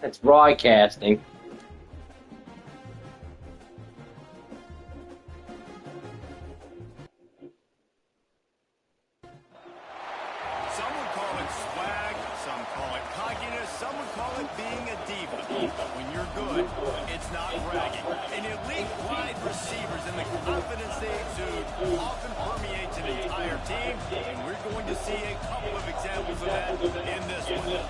It's broadcasting. Some would call it swag, some call it cockiness, some would call it being a diva. But when you're good, it's not bragging. And elite wide receivers and the confidence they exude often permeates an entire team, and we're going to see a couple of examples of that in this one.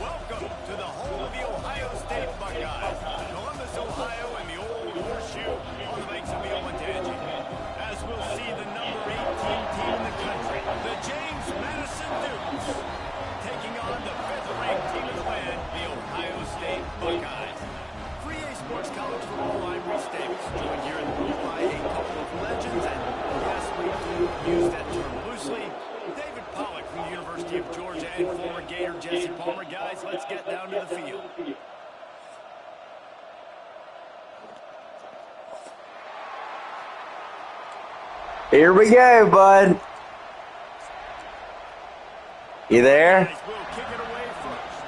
Welcome to the home of the Ohio State Buckeyes, Columbus, Ohio, and the old horseshoe on the banks of the Olentangy. As we'll see the number 18 team in the country, the James Madison Dukes, taking on the 5th-ranked team of the land, the Ohio State Buckeyes. 3A Sports College football, I'm Reese Davis, joined here in the booth by a couple of legends, and yes, we do use that term loosely. David Pollack from the University of Georgia and former Gator Jesse Palmer. Guys, let's get down to the field. Here we go, bud. You there? We'll kick it away first.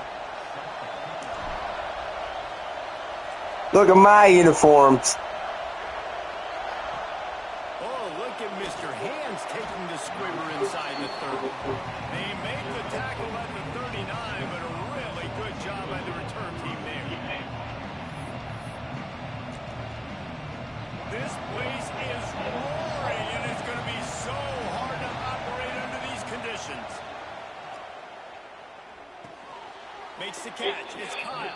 Look at my uniforms. Oh, look at Mr. Hands taking the squibber inside the 30. They made the tackle at the 39, but a really good job by the return team there. This place is roaring, and it's going to be so hard to operate under these conditions. Makes the catch. It's Kyle.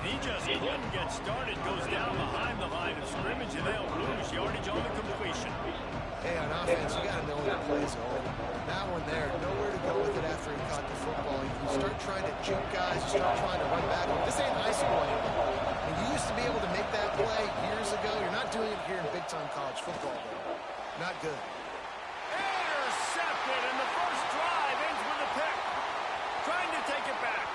And he just couldn't get started. Goes down behind the line of scrimmage, and they'll lose yardage on the completion. Hey, on offense, you got to know where the play's going. That one there, nowhere to go with it after he caught the football. You start trying to juke guys, you start trying to run back. This ain't high school anymore. And you used to be able to make that play years ago. You're not doing it here in big-time college football, though. Not good. Intercepted, and the first drive ends with a pick. Trying to take it back.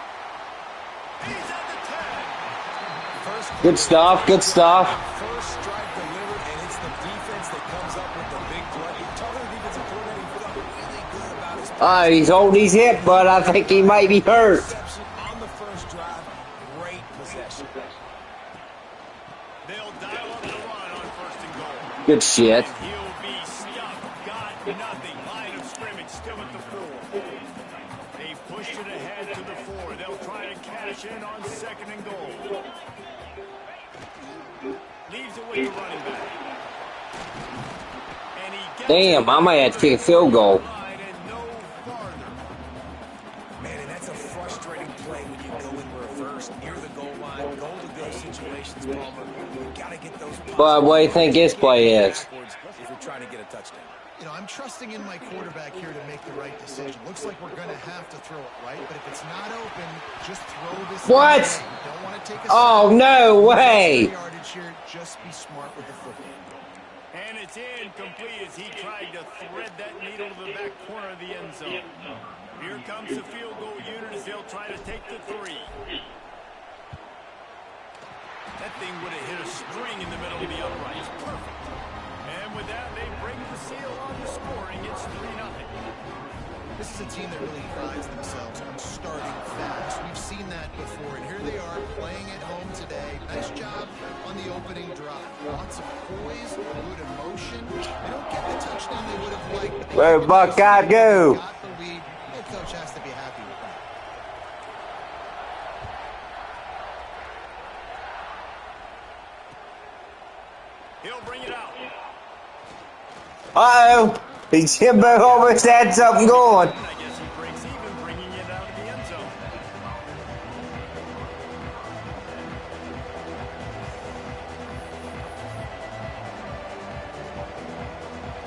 He's at the 10. Good stuff, good stuff. First strike delivered, and it's the defense that comes up with the big play. Talking to defensive coordinator, he felt really good about his Oh, he's holding his hip, but I think he might be hurt. on the first drive. Great possession. They'll dial up the run on first and goal. Good shit. And he'll be stuffed. Got nothing. Line of scrimmage still at the 4. They've pushed it ahead to the 4. They'll try to cash in on second and goal. Leaves it with the running back. And he gets Damn, I might have to kick a field goal. and no farther. Man, and that's a frustrating play when you go in reverse near the goal line. Goal-to-go situations, Palmer. You got to get those. But what do you think his play is? Backwards if you're trying to get a touchdown. You know, I'm trusting in my quarterback here to make the right decision. Looks like we're going to have to throw it, right? But if it's not open, just throw this. What? Thing. You don't want to take a Oh, sack. no way. Yardage here. Just be smart with the football. And it's incomplete as he tried to thread that needle to the back corner of the end zone. Here comes the field goal unit as they'll try to take the 3. That thing would have hit a string in the middle of the uprights. Perfect. And with that, they break the seal on the scoring. It's 3-0. This is a team that really prides themselves on starting fast. We've seen that before, and here they are playing at home today. Nice job on the opening drive. Lots of poise, good emotion. They don't get the touchdown they would have liked. But Where the Buckeye go? got the lead. The coach has to be happy with that. He'll bring it out. Uh-oh. Jimbo almost had something going. I guess he breaks even, bringing it out of the end zone.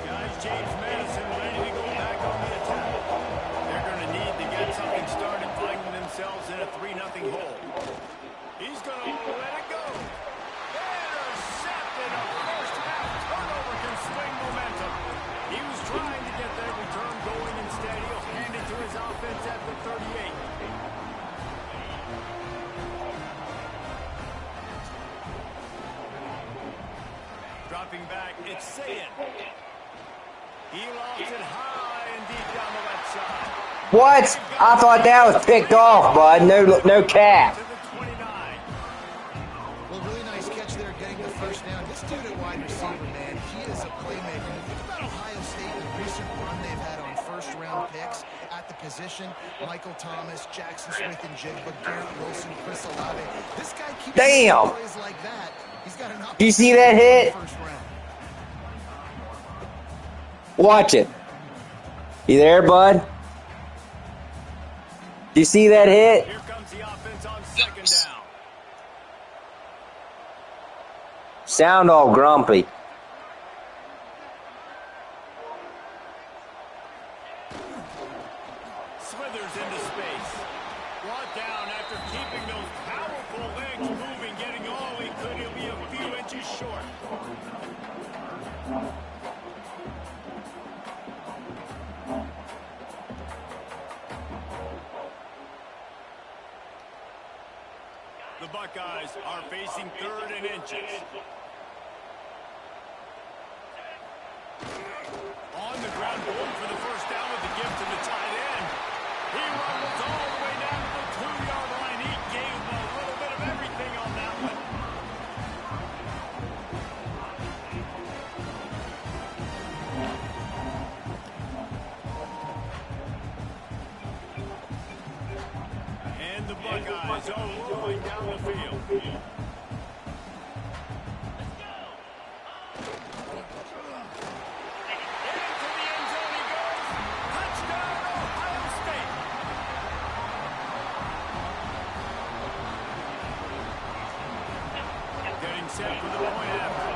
Guys, James Madison ready to go back on the attack. They're going to need to get something started, finding themselves in a 3-0 hole. He's going to let it go. Intercepted. A first half turnover can swing momentum. He was trying to get that return going instead. He'll hand it to his offense at the 38. Dropping back, it's Sayin. He lofts it high and deep down the left side. What? I thought that was picked off, bud. No cap. To the 29. Well, really nice catch there, getting the first down. This dude at wide receiver, man, he is a playmaker. Think about Ohio State and the recent run they've had on first-round picks at the position. Michael Thomas, Jackson Smith and Jigba, Garrett Wilson, Chris Olave. This guy keeps Damn. plays like that. He's got an Do you see that hit? first round. Watch it. You there, bud? Do you see that hit? Here comes the offense on second down. Sound all grumpy. Slithers into space. Brought down after keeping those powerful legs moving, getting all he could. He'll be a few inches short. The Buckeyes are facing third and inches. On the ground, going for the first down with the gift to the tight end. He rumbles all the way down to the 2-yard line. He gave a little bit of everything on that one. And the Buckeyes are rolling down the field. Set for the point after.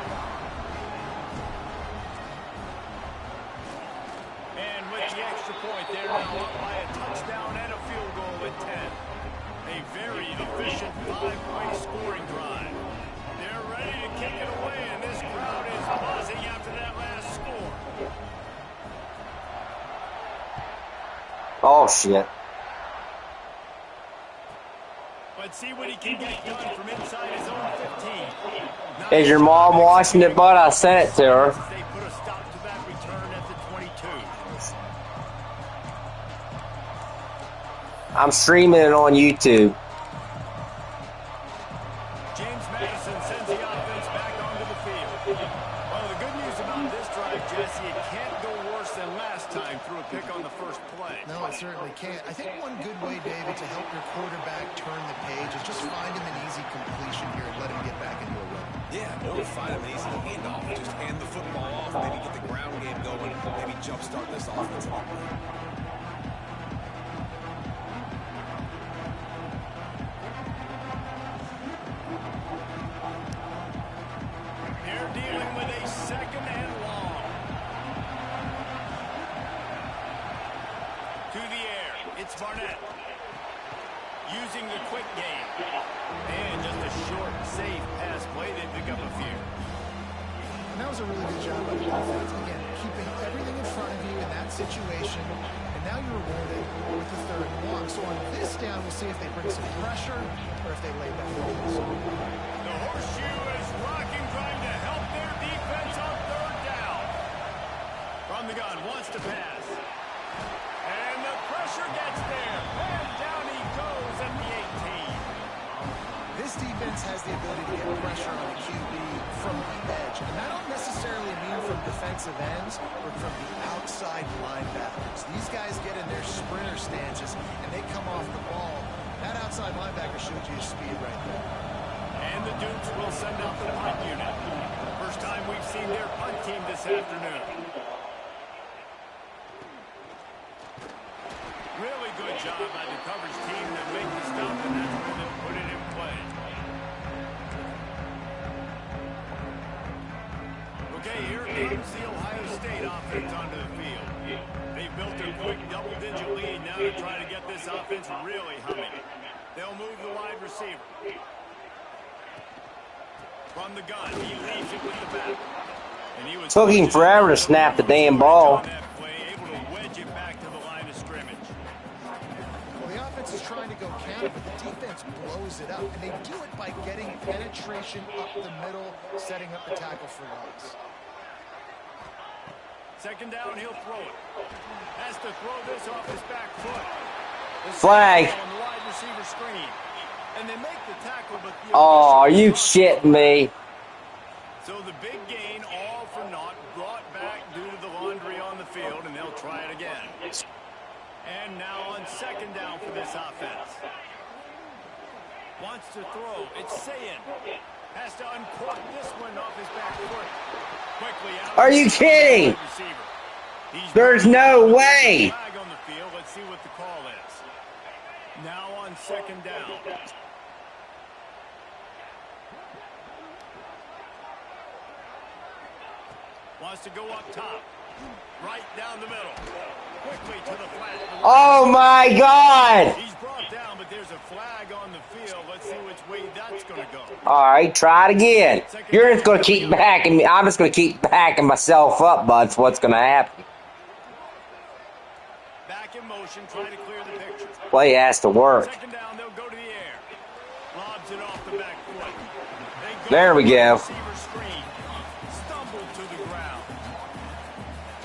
And with the extra point, they're now up by a touchdown and a field goal at 10. A very efficient 5-way scoring drive. They're ready to kick it away, and this crowd is buzzing after that last score. Oh, shit. Let's see what he can get done from inside his own 15. Is your mom watching it, bud? I sent it to her. They put a stop to that return at the 22. I'm streaming it on YouTube. James Madison sends the offense back onto the field. Well, the good news about this drive, Jesse, it can't go worse than last time through a pick on the first play. No, it certainly can't. I think one good way, David, to help your quarterback turn the page is just find him an easy completion here and let him get back into a run. Yeah, or find him an easy handoff. Just hand the football off, maybe get the ground game going, maybe jumpstart this offense. They're dealing with a second and long. To the air, it's Barnett. Using the quick game. And just a short, safe pass play. They pick up a few. And that was a really good job by the offense. Again, keeping everything in front of you in that situation. And now you're rewarded with the third and long. So on this down, we'll see if they bring some pressure or if they lay back. The horseshoe is rocking, trying to help their defense on third down. From the gun, wants to pass. And the pressure gets there. And down he goes at the 18. This defense has the ability to get pressure on the QB from the edge. And that don't necessarily mean from defensive ends, but from the outside linebackers. These guys get in their sprinter stances, and they come off the ball. That outside linebacker shows you his speed right there. And the Dukes will send out the punt unit. First time we've seen their punt team this afternoon. Really good job by the coverage team to make the stop, and that's where they put it in play. Okay, here comes the Ohio State offense onto the field. They built a quick double-digit lead now to try to get this offense really humming. They'll move the wide receiver. From the gun, he leaves it with the back. And he was Took him forever to snap the damn ball. on that play, able to wedge it back to the line of scrimmage. Well, the offense is trying to go counter, but the defense blows it up. And they do it by getting penetration up the middle, setting up the tackle for loss. Second down, he'll throw it. Has to throw this off his back foot. Flag. On the wide receiver screen. And they make the tackle, but the Oh, are you shitting me? So the big gain, all for naught, brought back due to the laundry on the field, and they'll try it again. And now on second down for this offense. Wants to throw. It's Sayin. Has to uncork this one off his back foot. Quickly out. Are you kidding? There's no way. Flag on the field. Let's see what the call is. Now on second down. Wants to go up top. Right down the middle. Quickly to the flat. Oh, my God. He's brought down, but there's a flag on the field. Let's see which way that's going to go. All right, try it again. You're just going to keep backing me. I'm just going to keep backing myself up, bud. That's what's going to happen. Back in motion, trying to clear the picture. Play has to work. Second down, they'll go to the air. Lobs it off the back foot. There we go. Receiver screen. Stumbled to the ground.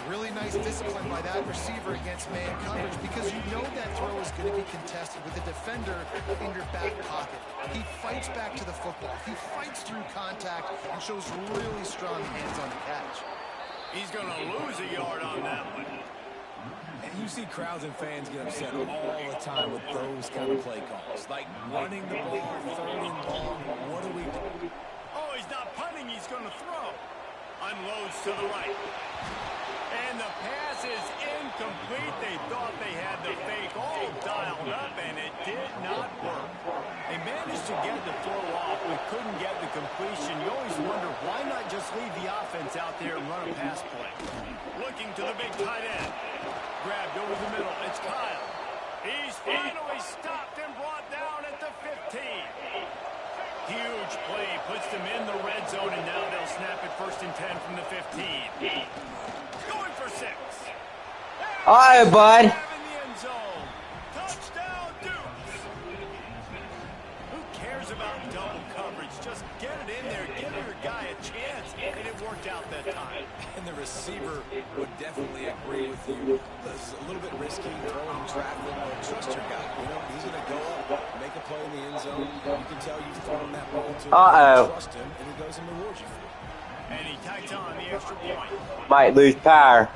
Really nice discipline by that receiver against man coverage because you know that throw is going to be contested with a defender in your back pocket. He fights back to the football. He fights through contact and shows really strong hands on the catch. He's going to lose a yard on that one. And you see crowds and fans get upset all the time with those kind of play calls. Like running the ball, third and long. What do we do? Oh, he's not punting. He's going to throw. Unloads to the right. And the pass is incomplete. They thought they had the fake all dialed up, and it did not work. They managed to get the throw off, but couldn't get the completion. You always wonder, why not just leave the offense out there and run a pass play? Looking to the big tight end. Grabbed over the middle. It's Kyle. He's finally stopped and brought down at the 15. Huge play. Puts them in the red zone, and now they'll snap it 1st and 10 from the 15. Going for 6. All right, bud. In the end zone. Touchdown, Dukes. Who cares about double coverage? Just get it in there. Give your guy a chance. And it worked out that time. And the receiver would definitely agree with you. This is a little bit risky, throwing traffic, but trust your guy. You know, he's going to go up, make a play in the end zone. You can tell you've thrown that ball to him. Trust him, and he goes and rewards you for it. And he tags on the extra point. Might lose power.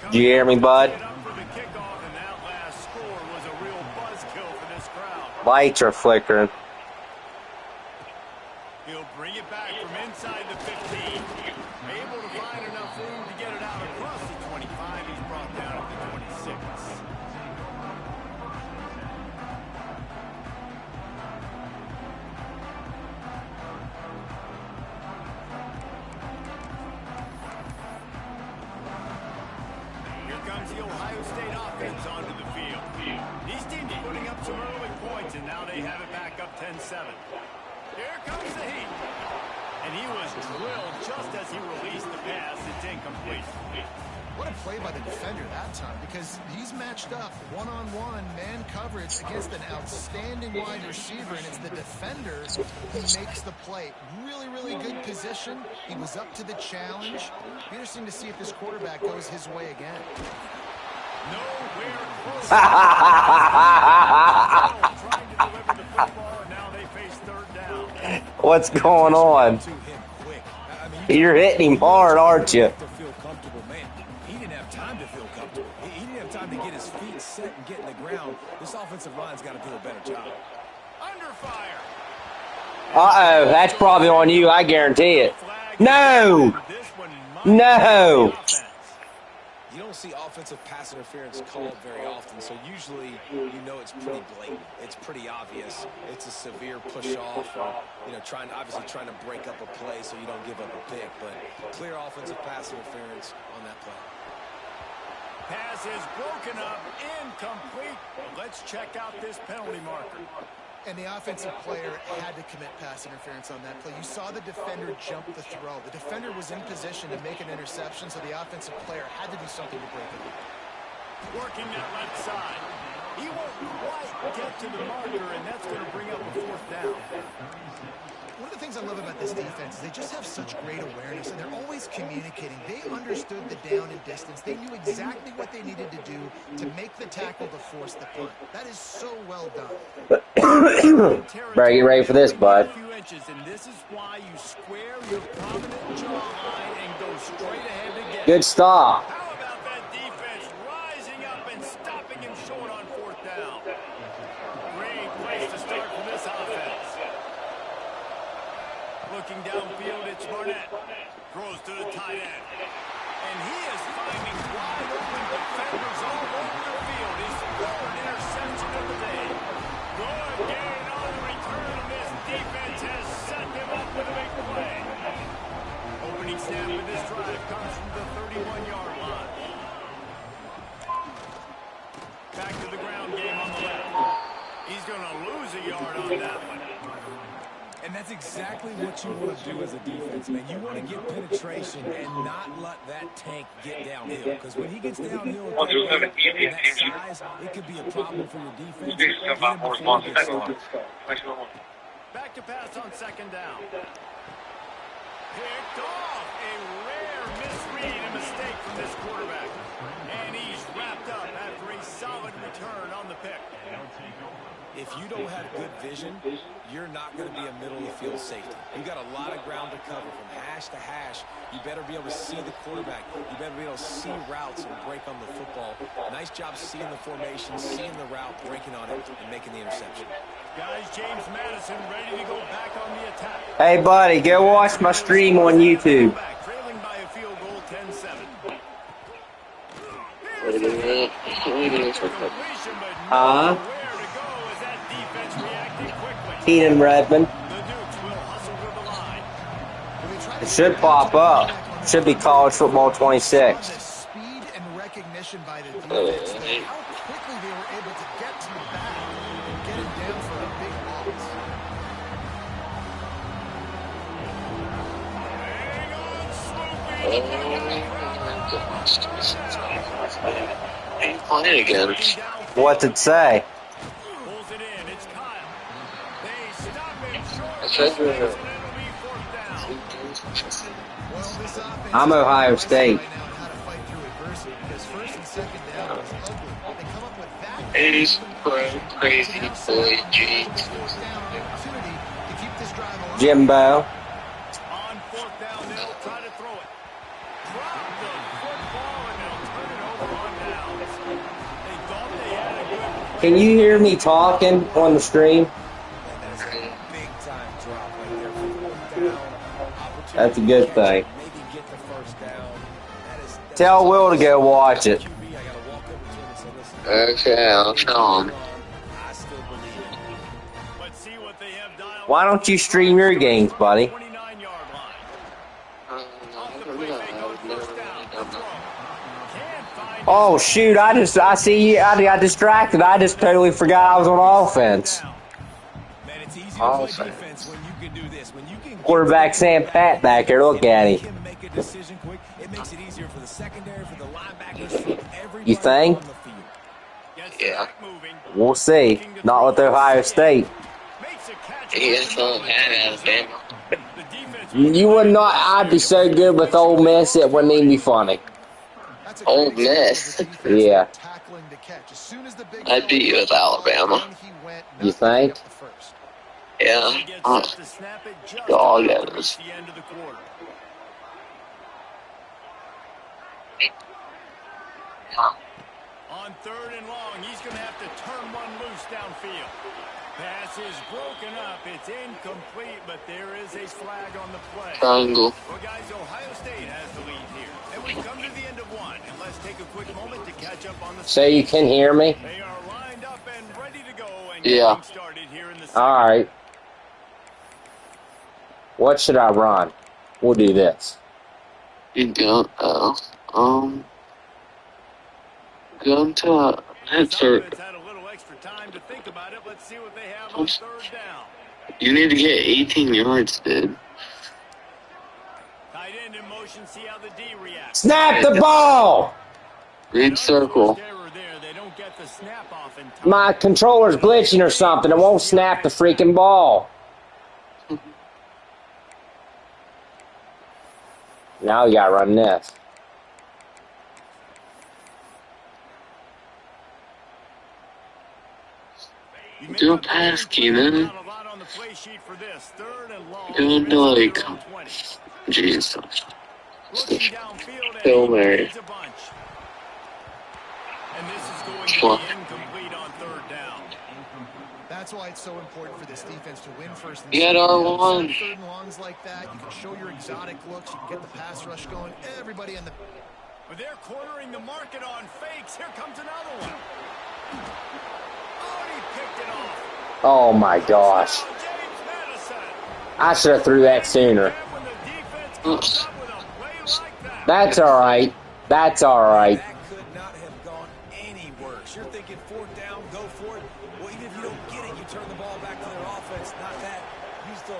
Do you hear me, bud? Lights are flickering. He'll bring it back from inside the 15. Able to find enough room to get it out across the 25. He's brought down at the 26. Here comes the Ohio State offense onto the field. These teams putting up some early points, and now they have it back up 10-7. Here comes the heat. And he was drilled just as he released the pass. It's incomplete. What a play by the defender that time, because he's matched up one-on-one man coverage against an outstanding wide receiver, and it's the defender who makes the play. Really, really good position. He was up to the challenge. Interesting to see if this quarterback goes his way again. Nowhere close. Trying to deliver the football, and now they face third down. What's going on? You're hitting him hard, aren't you? He didn't have time to feel comfortable. He didn't have time to get his feet set and get in the ground. This offensive line's got to do a better job. Under fire. Uh-oh, that's probably on you, I guarantee it. No! No! You don't see offensive pass interference called very often, so usually you know it's pretty blatant. It's pretty obvious. It's a severe push-off or, you know, obviously trying to break up a play so you don't give up a pick, but clear offensive pass interference on that play. Pass is broken up, incomplete. Let's check out this penalty marker. And the offensive player had to commit pass interference on that play. You saw the defender jump the throw. The defender was in position to make an interception, so the offensive player had to do something to break it. Working that left side. He won't quite get to the marker, and that's going to bring up a 4th down. One of the things I love about this defense is they just have such great awareness, and they're always communicating. They understood the down and distance. They knew exactly what they needed to do to make the tackle to force the punt. That is so well done. Better get ready for this, bud. Good stop. How about that defense rising up and stopping him short on fourth down? Great place to start for this offense. Looking downfield, it's Barnett. Throws to the tight end. And he is finding wide open defenders all over the field. His third interception of the day. Good gain on the return, and this defense has set him up with a big play. Opening snap of this drive comes from the 31-yard line. Back to the ground game on the left. He's going to lose a yard on that one. And that's exactly what you want to do as a defense, man. You want to get penetration and not let that tank get downhill. Because when he gets downhill at that size, it could be a problem for your defense. Back to pass on second down. Picked off. A rare misread and mistake from this quarterback. And he's wrapped up after a solid return on the pick. If you don't have good vision, you're not going to be a middle-of-the-field safety. You've got a lot of ground to cover from hash to hash. You better be able to see the quarterback. You better be able to see routes and break on the football. Nice job seeing the formation, seeing the route, breaking on it, and making the interception. Guys, James Madison ready to go back on the attack. Hey, buddy, go watch my stream on YouTube. Trailing by a field goal, 10-7. Huh? Keenan Redmond. It should pop up. Should be college football 26. Speed and recognition by the defense. How quickly they were able to get to the back and get it down for a big loss. Ain't playing again. What's it say? I'm Ohio State. He's crazy boy, jeans. Jimbo. On fourth down, they'll try to throw it. Drop the football and they'll turn it over on downs. They thought they had a good. Can you hear me talking on the stream? That's a good thing. Tell Will to go watch it. Okay, I'll tell him. Why don't you stream your games, buddy? Oh shoot! I see you. I got distracted. I just totally forgot I was on offense. Awesome. Quarterback Sam Pat back there. Look at him. You think? Yeah. We'll see. Not with Ohio State. He's so bad at Alabama. You would not. I'd be so good with Ole Miss it wouldn't even be funny. Ole Miss. Yeah. I'd beat you with Alabama. You think? Yeah. Dog is. On third and long, he's going to have to turn one loose downfield. Pass is broken up. It's incomplete, but there is a flag on the play. Triangle. Well, guys, Ohio State has the lead here. And we come to the end of one. And let's take a quick moment to catch up on the... So you can hear me? They are lined up and ready to go. And yeah. Started here in the all right. What should I run? We'll do this. You don't, go to insert. You need to get 18 yards, dude. Tight end in motion, see how the D reacts. Snap the ball! Read circle. My controller's glitching or something. It won't snap the freaking ball. Now we gotta run this. Do a pass, Keenan. Good like, Jesus. Hail Mary. And this is going to be incomplete on third down. That's why it's so important for this defense to win first and Get R1. third and longs like that. You can show your exotic looks. You can get the pass rush going. Everybody in the... But they're cornering the market on fakes. Here comes another one. Oh, he picked it off. Oh my gosh. I should have threw that sooner. Oops. That's alright. That's alright. That could not have gone any worse. You're thinking fourth down, go for it. Well, even if you don't get it, you turn the ball back to their offense. Not that.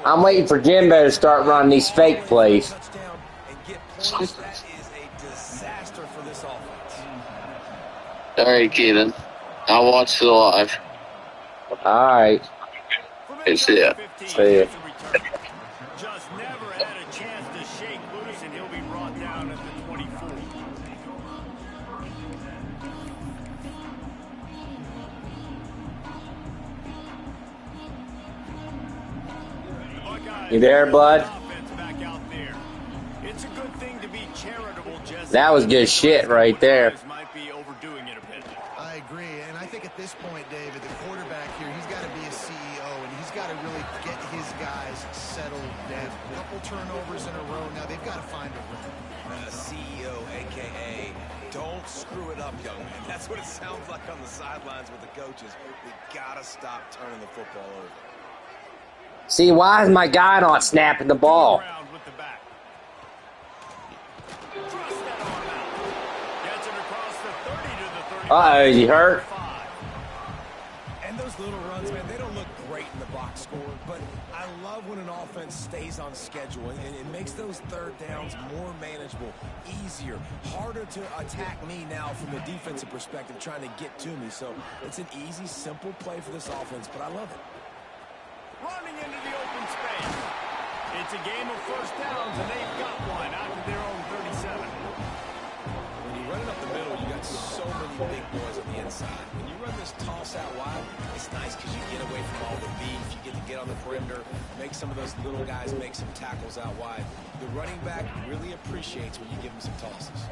I'm waiting for Jimbo to start running these fake plays. Touchdown and get points. That is a disaster for this offense. Alright, Keenan. I'll watch it live. Alright. See ya. See ya. Just never had a chance to shake loose, and he'll be brought down at the 24. You there, bud? It's a good thing to be charitable, Jesse. That was good shit right there. Might be overdoing it a bit. I agree, and I think at this point, David, the quarterback here, he's got to be a CEO, and he's got to really get his guys settled down. A couple turnovers in a row. Now they've got to find a rhythm. CEO, a.k.a. don't screw it up, young man. That's what it sounds like on the sidelines with the coaches. We got to stop turning the football over. See, why is my guy not snapping the ball? Uh-oh, is he hurt? And those little runs, man, they don't look great in the box score, but I love when an offense stays on schedule, and it makes those third downs more manageable, easier, harder to attack me now from the defensive perspective, trying to get to me. So it's an easy, simple play for this offense, but I love it. Running into the open space. It's a game of first downs, and they've got one out to their own 37. When you run it up the middle, you got so many big boys on the inside. When you run this toss out wide, it's nice because you get away from all the beef. You get to get on the perimeter, make some of those little guys make some tackles out wide. The running back really appreciates when you give him some tosses.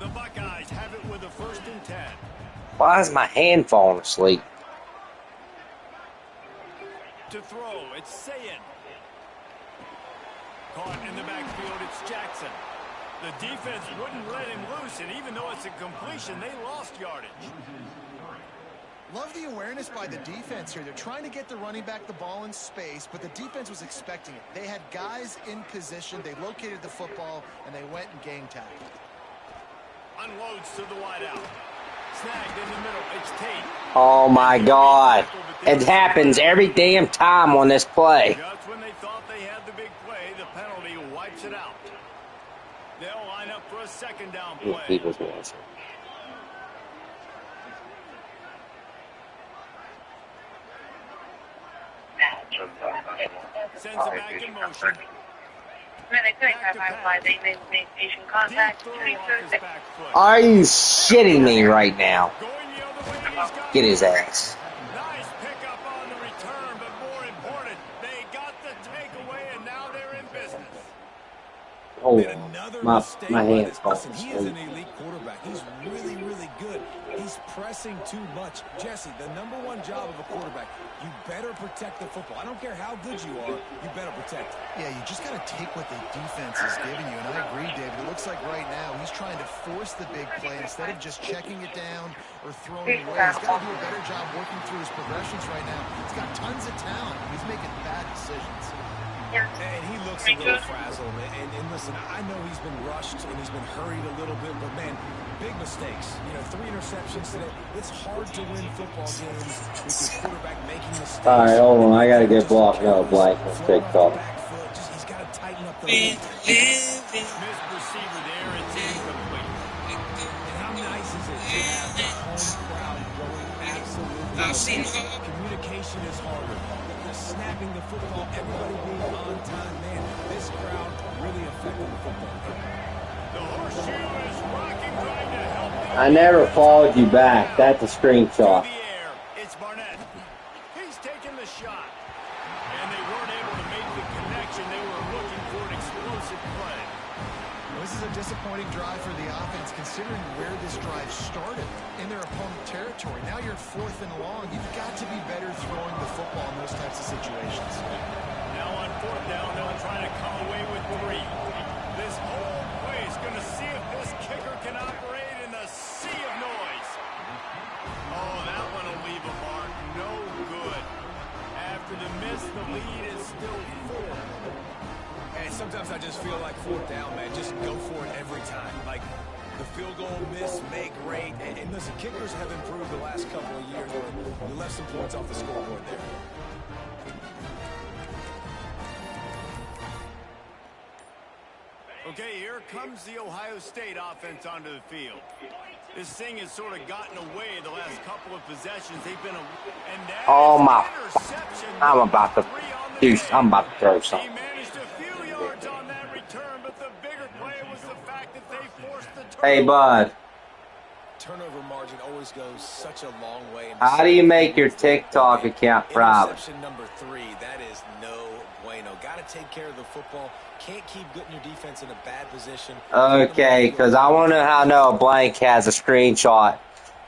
The Buckeyes have it with a 1st and 10. Why is my hand falling asleep? To throw, it's Sayin. Caught in the backfield, it's Jackson. The defense wouldn't let him loose, and even though it's a completion, they lost yardage. Love the awareness by the defense here. They're trying to get the running back the ball in space, but the defense was expecting it. They had guys in position. They located the football, and they went and game tackled. Unloads to the wideout. Snagged in the middle. It's Tate. Oh my God. It happens every damn time on this play. Just when they thought they had the big play, the penalty wipes it out. They'll line up for a 2nd down play. Sends it back in motion. Are you shitting me right now? Get his ass. Nice pickup on the return, but more important, they got the takeaway, and now they're in business. Oh, my hand's Listen, he is falling an elite quarterback. He's really, really good. He's pressing too much. Jesse, the #1 job of a quarterback, you better protect the football. I don't care how good you are, you better protect it. Yeah, you just got to take what the defense is giving you, and I agree, David. It looks like right now he's trying to force the big play instead of just checking it down or throwing it away. He's got to do a better job working through his progressions right now. He's got tons of talent. He's making bad decisions. And he looks a little frazzled. And listen, I know he's been rushed and he's been hurried a little bit, but man, big mistakes. 3 interceptions today. It's hard to win football games with your quarterback making mistakes. All right, hold on. I got to get blocked. No, blank. Let's take off. He's got to tighten up the lead. Missed receiver there. It's incomplete. And how nice is it to have the home crowd going absolutely nuts? Communication is harder. The just snapping the football, everybody being on time. Man, this crowd really affected the football game. The horseshoe is rocking, trying to help the I never followed you back. That's a screenshot. to the air. It's Barnett. He's taking the shot. And they weren't able to make the connection. They were looking for an explosive play. Well, this is a disappointing drive for the offense, considering where this drive started, in their opponent territory. Now you're 4th and long. You've got to be better throwing the football in those types of situations. Now on 4th down, they'll try to come away with 3. This whole play is going to see if this kicker can operate in the sea of noise. Oh, that one will leave a mark. No good. After the miss, the lead is still 4. And sometimes I just feel like 4th down, man. Just go for it every time. Like, the field goal miss, make great. And listen, kickers have improved the last couple of years where you left some points off the scoreboard there. Okay, here comes the Ohio State offense onto the field. This thing has sort of gotten away the last couple of possessions. They've been Oh my! interception. I'm about to I'm about to throw He something. managed a few yards on that return, but the bigger play was the fact that they forced the turnover. Hey, bud. Turnover margin always goes such a long way. How do you make your TikTok account private? Interception number 3, that is no bueno. Got to take care of the football. Can't keep putting your defense in a bad position. Okay, because I want to know how Noah Blank has a screenshot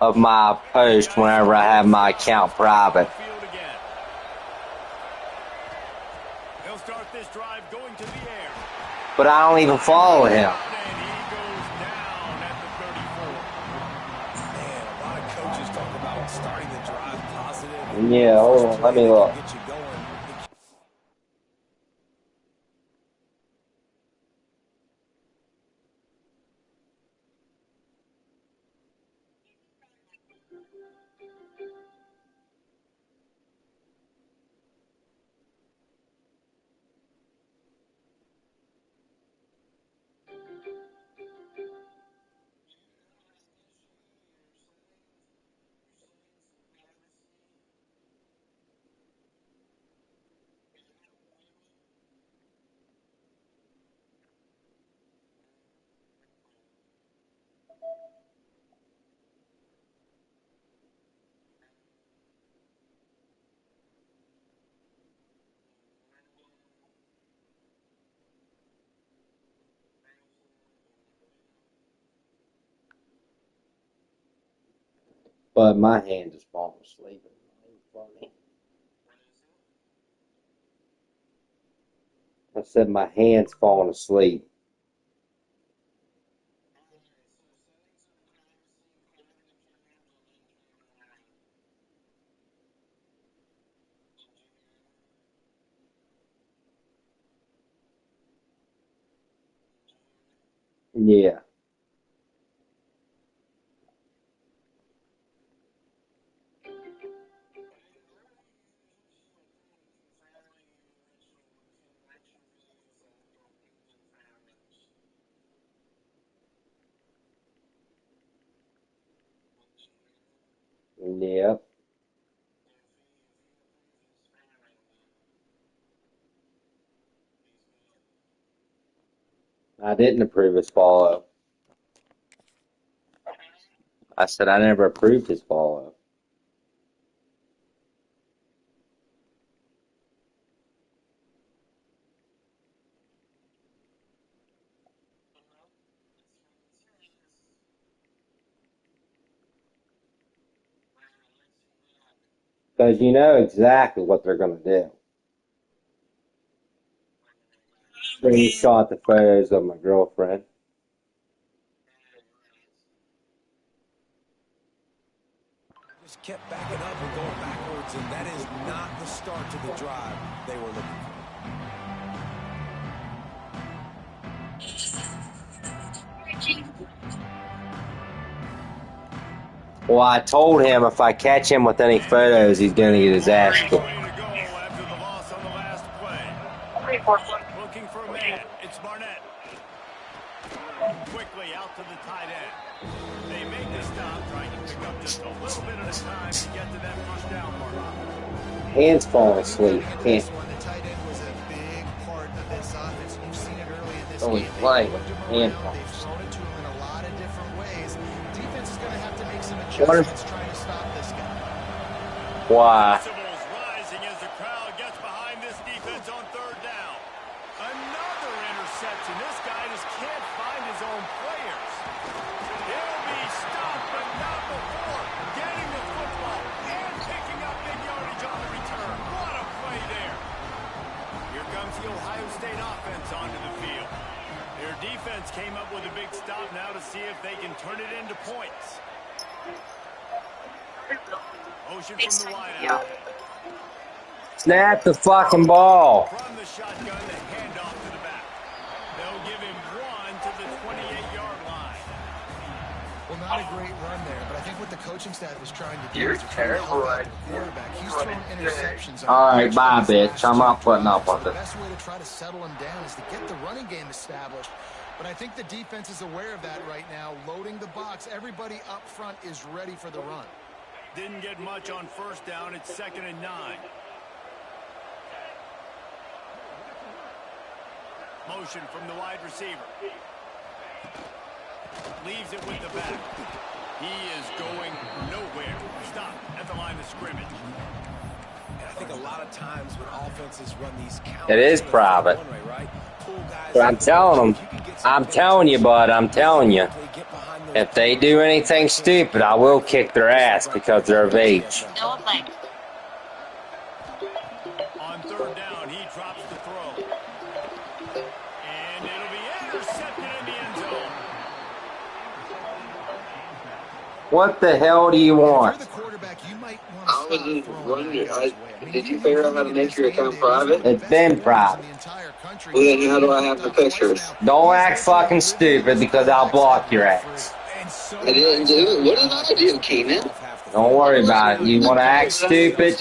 of my post whenever I have my account private. They'll start this drive going to the air. But I don't even follow him. And he goes down at the 34. Man, a lot of coaches talk about starting the drive positive. Yeah, hold on, let me look. Get you going. But my hand is falling asleep. Funny. I said my hand's falling asleep. Yeah. Yep. I didn't approve his follow. I said I never approved his follow. Because you know exactly what they're going to do. Screenshot the photos of my girlfriend. Just kept backing up and going backwards, and that is not the start to the drive they were looking for. Well, I told him if I catch him with any photos, he's going to get his ass kicked. Way to go after the loss on the last play. Looking for a man. It's Barnett. Quickly out to the tight end. They make the stop, trying to pick up just a little bit at a time to get to that first down mark. Hands falling asleep. Can't. The tight end was a big part of this offense. You've seen it early in this Oh, game. he's playing. They've Hand thrown it to him in a lot of different ways. Defense is going to have to make some What adjustments trying to stop this guy. Why? Decibels rising as the crowd gets behind this defense on third down. Another interception. This guy just can't find his own players. He'll be stopped, but not before getting the football and picking up big yardage on the return. What a play there. Here comes the Ohio State offense onto the field. Their defense came up with a big stop now to see if they can turn it into points. Motion from the wideout. Snap the fucking ball. From the shotgun, the handoff to the back. They'll give him one to the 28-yard line. Well, not a great run there, but I think what the coaching staff is trying to do You're is try to help terrible, out right? the quarterback. He's thrown interceptions. All right, bye, bitch. I'm not putting up with The it. best way to try to settle him down is to get the running game established. But I think the defense is aware of that right now, loading the box. Everybody up front is ready for the run. Didn't get much on first down. It's 2nd and 9. Motion from the wide receiver. Leaves it with the back. He is going nowhere. Stop at the line of scrimmage. And I think a lot of times when offenses run these counters, It is private. right? Pull guys But I'm telling them. I'm telling you, bud. I'm telling you. If they do anything stupid, I will kick their ass because they're of age. On third down, he drops the throw. And it'll be intercepted in the end zone. What the hell do you want? If you're the quarterback, you might want I to was stop just throwing wondering, guys' way. I mean, did you figure out how to make your account private? It's been private. Well, then how do I have the pictures? Don't act fucking stupid because I'll block your ass. I didn't do it. What did I do, Keenan? Don't worry about it. You want to act stupid?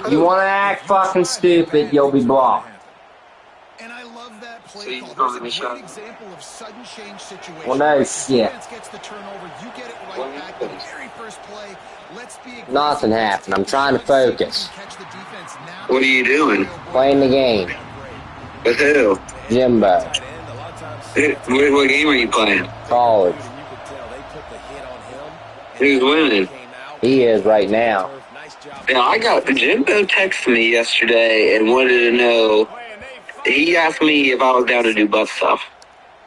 You want to act fucking stupid, you'll be blocked. And I love that play So you call. call me There's a shot? great example of sudden change situation. Well, no If shit. defense gets the turnover, you get it right back. The very first play, let's be aggressive. Nothing happened. I'm trying to focus. Catch the defense now. What are you doing? Playing the game. With who? Jimbo. What game are you playing? College. Who's winning? He is right now. Now, I got Jimbo texted me yesterday and wanted to know. He asked me if I was down to do butt stuff.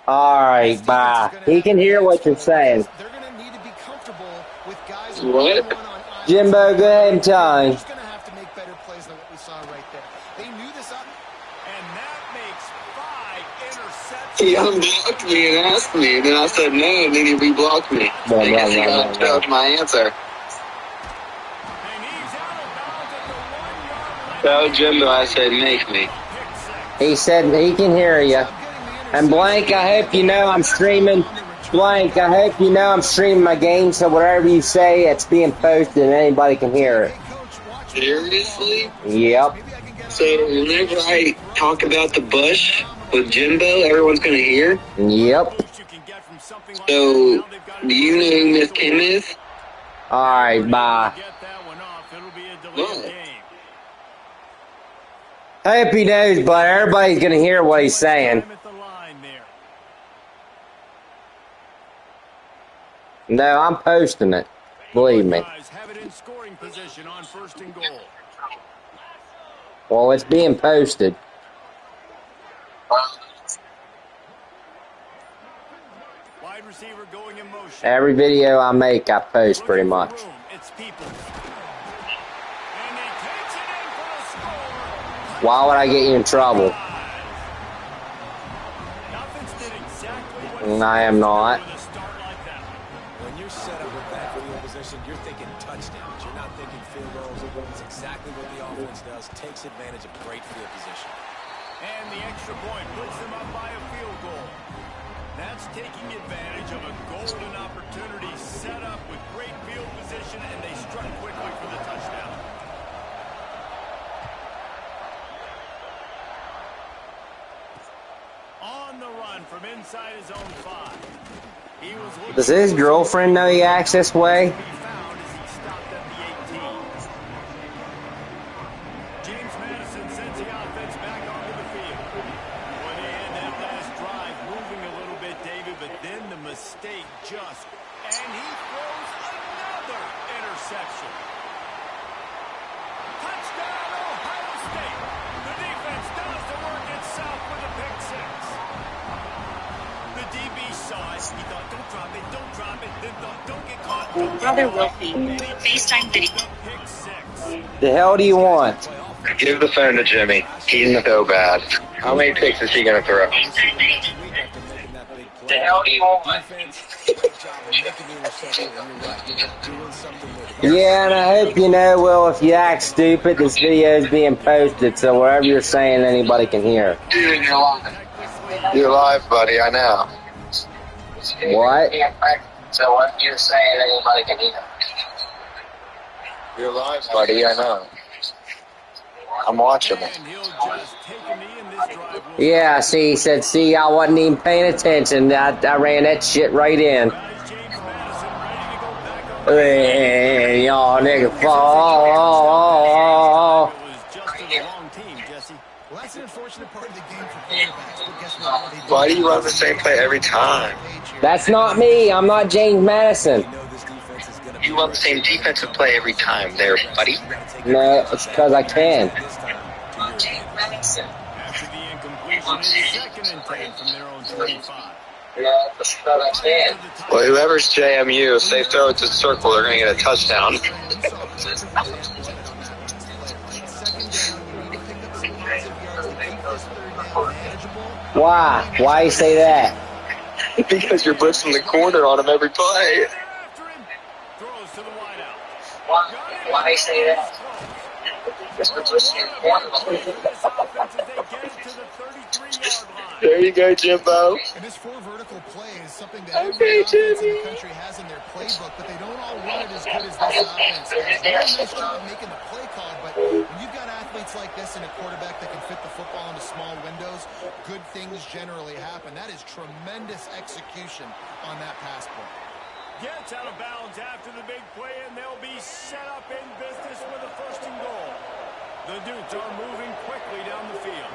Alright, bye. He can hear what you're saying. They're going to need to be comfortable with guys What? one-on-one. Jimbo, go ahead and tell him. He's going to have to make better plays than what we saw right there. They knew this up. And that makes 5 interceptions. He unblocked me and asked me, and then I said no, and then he reblocked me. Blah, I blah, guess he blah, got blah, to my answer. And he's out of bounds at the 1-yard line. Tell Jimbo I said make me. He said he can hear you. And Blank, I hope you know I'm streaming. Blank, I hope you know I'm streaming my game, so whatever you say, it's being posted and anybody can hear it. Seriously? Yep. So whenever I talk about the bush with Jimbo, everyone's going to hear? Yep. So, do you know who Miss Kim is? Alright, bye. What? I hope he knows, but everybody's going to hear what he's saying. No, I'm posting it. Believe me. Well, it's being posted. Every video I make, I post pretty much. Why would I get you in trouble? I am not. When you're set up with that field position, you're thinking touchdowns. You're not thinking field goals. It's exactly what the offense does. Takes advantage of great field position. And the extra point puts them up by a field goal. That's taking advantage of a golden opportunity set up with great field position, and they struck quickly for the touchdown. On the run from inside his own 5. He was looking Does his girlfriend know he acts this way? to be found as he stopped at the 18. James Madison sends the offense back onto the field. Well, they had that last drive moving a little bit, David, but then the mistake just, and he throws another interception. Touchdown, Ohio State. The defense does the work itself with a pick six. The DB saw it. He thought, don't drop it, don't drop it. Then thought, don't get caught. Brother Wilkie, FaceTime video. Pick six. The hell do you want? Give the phone to Jimmy. He's so bad. How many picks is he going to throw? The hell do you want? Yeah, and I hope you know, Will, if you act stupid, this video is being posted, so whatever you're saying, anybody can hear. Dude, you're live. You're live, buddy, I know. What? So whatever you're saying, anybody can hear. You're live, buddy, I know. I'm watching it. And he'll just take a knee in this drive. Yeah, see, he said, see, I wasn't even paying attention. I ran that shit right in. James Madison ready to go back on. Hey, y'all nigga, It fall. was just to the wrong team, Jesse. Well, that's an unfortunate part of the game for quarterbacks, but guess what? Why do you run the same play every time? That's not me. I'm not James Madison. You run the same defensive play every time there, buddy. No, it's because I can. After the incompletion, it's 2nd and 10 from their own 25. No, it's because I can. Well, whoever's JMU, if they throw it to the circle, they're going to get a touchdown. Why? Why you say that? Because you're blitzing the corner on him every play. After him, throws to the wideout. Why you say that? This offense as they get it to the 33-yard line. There you go, Jimbo. And this four vertical play is something that every offense in the country has in their playbook, but they don't all run it as good as this offense does. They do a nice job making the play call, but when you've got athletes like this and a quarterback that can fit the football into small windows, good things generally happen. That is tremendous execution on that pass play. Gets out of bounds after the big play, and they'll be set up in business with a 1st and goal. The Dukes are moving quickly down the field.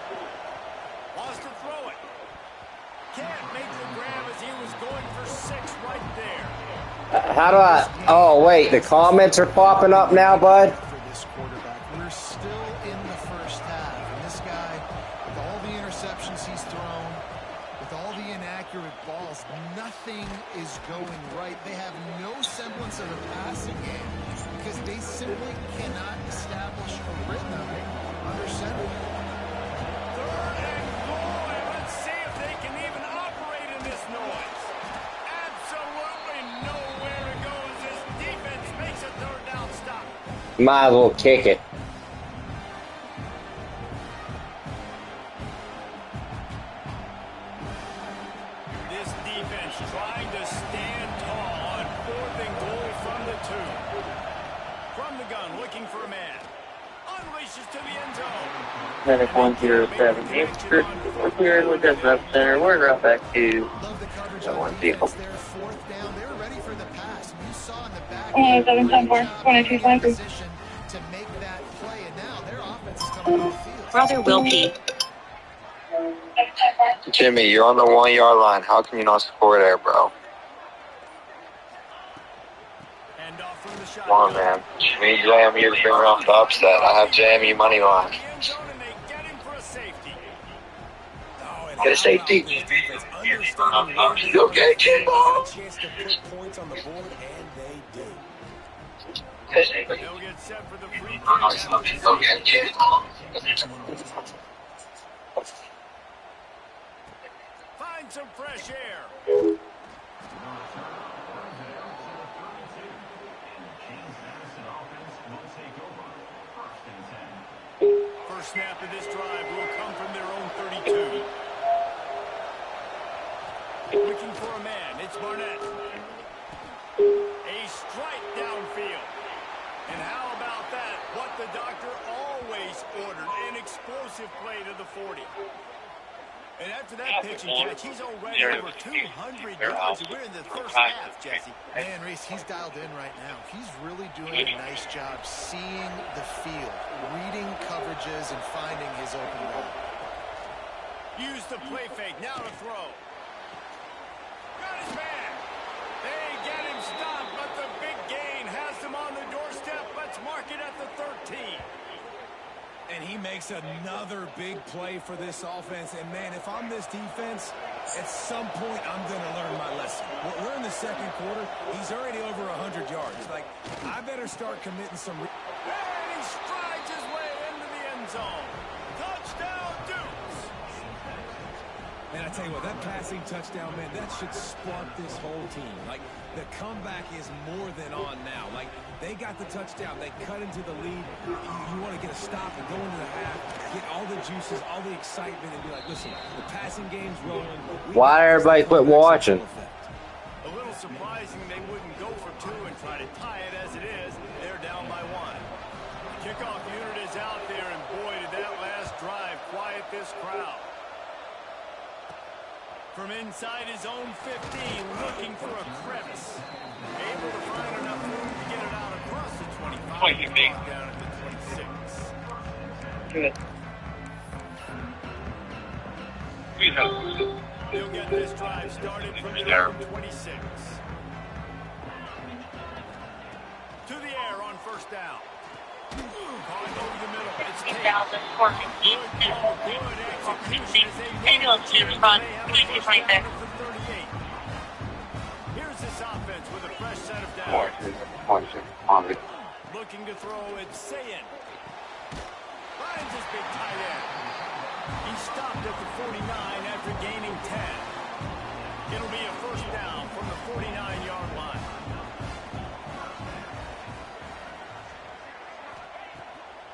Wants to throw it. Can't make the grab as he was going for 6 right there. How do I? Oh, wait. The comments are popping up now, bud? For this quarterback, we're still in the first half, and this guy, with all the interceptions he's thrown, with all the inaccurate balls, nothing is going right. They have no semblance of a passing game because they simply cannot establish a rhythm under center. 3rd and goal, and let's see if they can even operate in this noise. Absolutely nowhere to go as this defense makes a 3rd down stop. Might as well kick it. This defense trying to stand tall on 4th and goal from the 2. From the gun, looking for a man. Unleashes to the end zone. Medic 107, we're here with this up center. We're up back to Love the coverage that on one defense vehicle. there, 4th down. They were ready for the pass. You saw in the back. 774, Position to make that play, and now their offense is coming off the field. Brother Wilkie. Jimmy, you're on the 1-yard line. How can you not score there, bro? And off from the shot. Come on, man. We need JMU to bring around the upset. I have JMU money line. End zone, and they get him for a safety. Get a safety. Okay, Jimbo. Chance to put points on the board, and they did. They'll get set for the free kick. Okay, Jimbo. Find some fresh air. First snap of this drive will come from their own 32. Looking for a man. It's Barnett. A strike downfield. And how about that? What the doctor always ordered. An explosive play to the 40. And after that pitch and catch, he's already over 200 yards. We're in the first half, Jesse. Man, Reese, he's dialed in right now. He's really doing a nice job seeing the field, reading coverages, and finding his open man. Use the play fake. Now to throw. Got his man. They get him stopped, but the big gain has him on the doorstep. Let's mark it at the 13. And he makes another big play for this offense. And, man, if I'm this defense, at some point I'm going to learn my lesson. We're in the second quarter. He's already over 100 yards. Like, I better start committing some... And he strides his way into the end zone. Touchdown, Dukes. And I tell you what, that passing touchdown, man, that should spark this whole team. Like, the comeback is more than on now. Like, they got the touchdown. They cut into the lead. You want to get a stop and go into the half, get all the juices, all the excitement, and be like, listen, the passing game's rolling. Why everybody quit watching? A little surprising they wouldn't go for two and try to tie it as it is. They're down by one. The kickoff unit is out there, and boy, did that last drive quiet this crowd. From inside his own 15, looking for a crevice. Able to find enough room to get it out across the 25. Down at the 26. Good. They'll get this drive started from their own 26. To the air on first down. Caught over the middle. It's Tate. Good call, good execution as they Ambulance to respond. Please be right there. Here's this offense with a fresh set of downs. Looking to throw, it's Sayin. Finds his big tight end. He stopped at the 49 after gaining 10. It'll be a first down from the 49-yard line.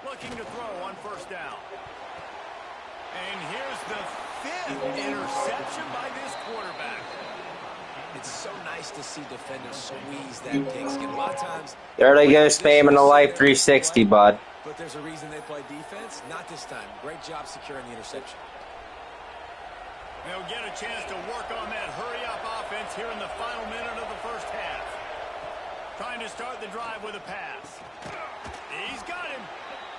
Looking to throw on first down. And here's the 5th interception by this quarterback. It's so nice to see defenders squeeze that pigskin. A lot of times... There they go, spamming the Life 360, bud. But there's a reason they play defense. Not this time. Great job securing the interception. They'll get a chance to work on that hurry-up offense here in the final minute of the first half. Trying to start the drive with a pass. He's got him.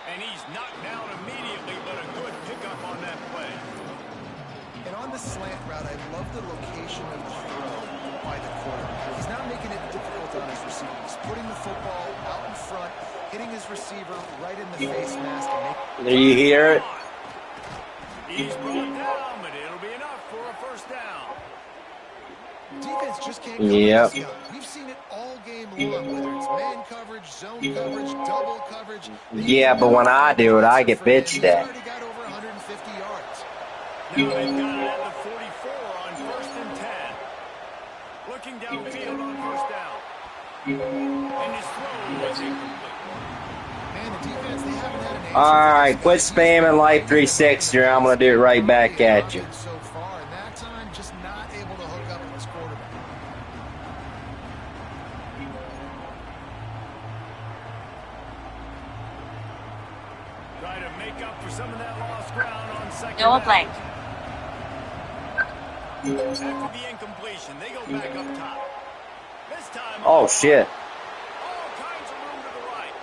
And he's knocked down immediately, but a good pickup on that play. And on the slant route, I love the location of the throw by the quarterback. He's not making it difficult on his receiver. He's putting the football out in front, hitting his receiver right in the face mask. And Do you hear it? He's brought down, but it'll be enough for a first down. Defense just can't cover this guy. We've seen it all game long, whether it's man coverage, zone coverage, double coverage. Yeah, but when I do it, I get bitched at. He's already got over 150 yards. Now they've got it at the 44 on 1st and 10. Looking downfield on first down. And his throw was incomplete. Man, the defense, they haven't had an answer. All right, quit spamming Life 360 or I'm going to do it right back at you. So far, and that time just not able to hook up with his quarterback. Try to make up for some of that lost ground on second No down. blank. After the incompletion, they go back up top. This time, Oh, shit. all kinds of room to the right.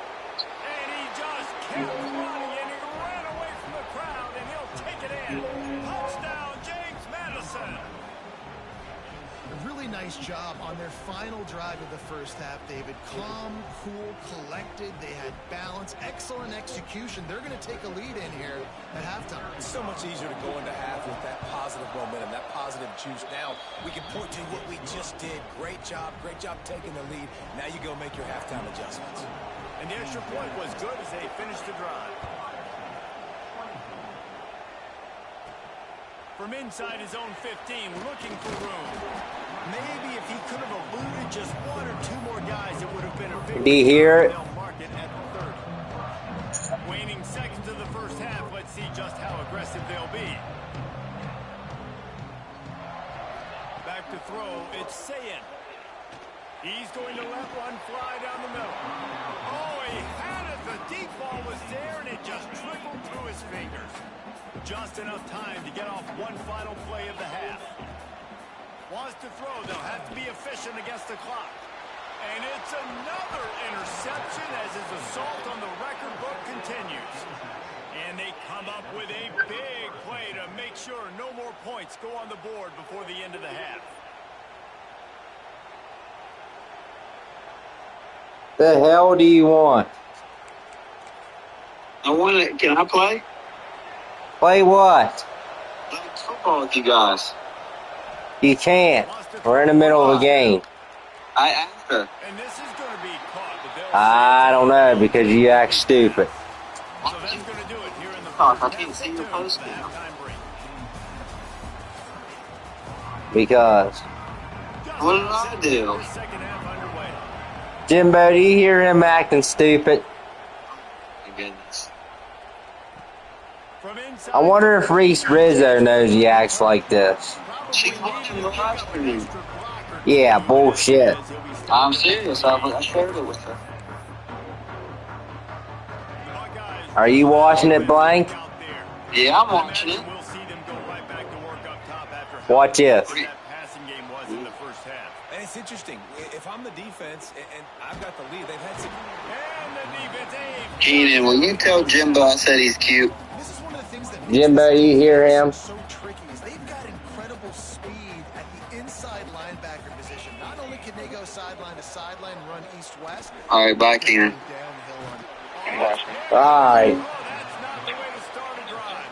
And he just kept running, and he ran away from the crowd, and he'll take it in. Touchdown, James Madison. A really nice job on their final drive of the first half, David. Calm, cool, collected. They had balance, excellent execution. They're going to take a lead in here at halftime. It's so much easier to go into half with that positive momentum, that positive juice. Now we can point to what we just did. Great job taking the lead. Now you go make your halftime adjustments. And the extra point was good as they finished the drive. From inside his own 15, looking for room. Maybe if he could have eluded just one or two more guys, it would have been a big... Do you hear it? They'll mark it at the 30. Waning seconds of the first half. Let's see just how aggressive they'll be. Back to throw. It's Sayin. He's going to let one fly down the middle. Oh, he had it. The deep ball was there, and it just trickled through his fingers. Just enough time to get off one final play of the half. Wants to throw. They'll have to be efficient against the clock. And it's another interception as his assault on the record book continues. And they come up with a big play to make sure no more points go on the board before the end of the half. The hell do you want? I want to. Can I play? Play what? Play football with you guys. You can't. We're in the middle of a game. I asked her. And this is going to be caught, but they'll I don't know because you act stupid. So that's going to do it here in the Fuck, I can't see your post now. halftime break. Because. What did I do? Second half underway. Jimbo, do you hear him acting stupid? My goodness. From inside, I wonder if Reese Rizzo knows he acts like this. She's watching the live stream. Yeah, bullshit. I'm serious. I shared it with her. Are you watching it, Blank? Yeah, I'm watching it. We'll see them go right back to work up top after Watch this. that passing game was in the first half. And it's interesting. If I'm the defense and I've got the lead, they've had some. And the defense aimed. Keenan, will you tell Jimbo I said he's cute? This is one of the things that Jimbo, do you hear him? so tricky is they've got incredible speed at the inside linebacker position. Not only can they go sideline to sideline, run east-west. All right, bye, Keenan. All right. Oh, that's not the way to start a drive.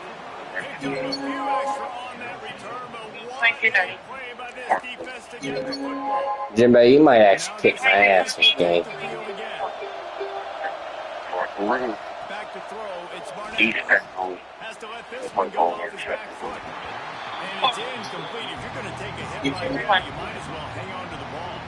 Picked up a few extra on that return, but Thank you, Daddy. play by this defense to get the football. Jimbo, you might actually kick my ass this game. Back to throw. It's Barnett. Has to let this one go off his back foot. And it's incomplete. If you're going to take a hit like that, you might as well hang on to the ball.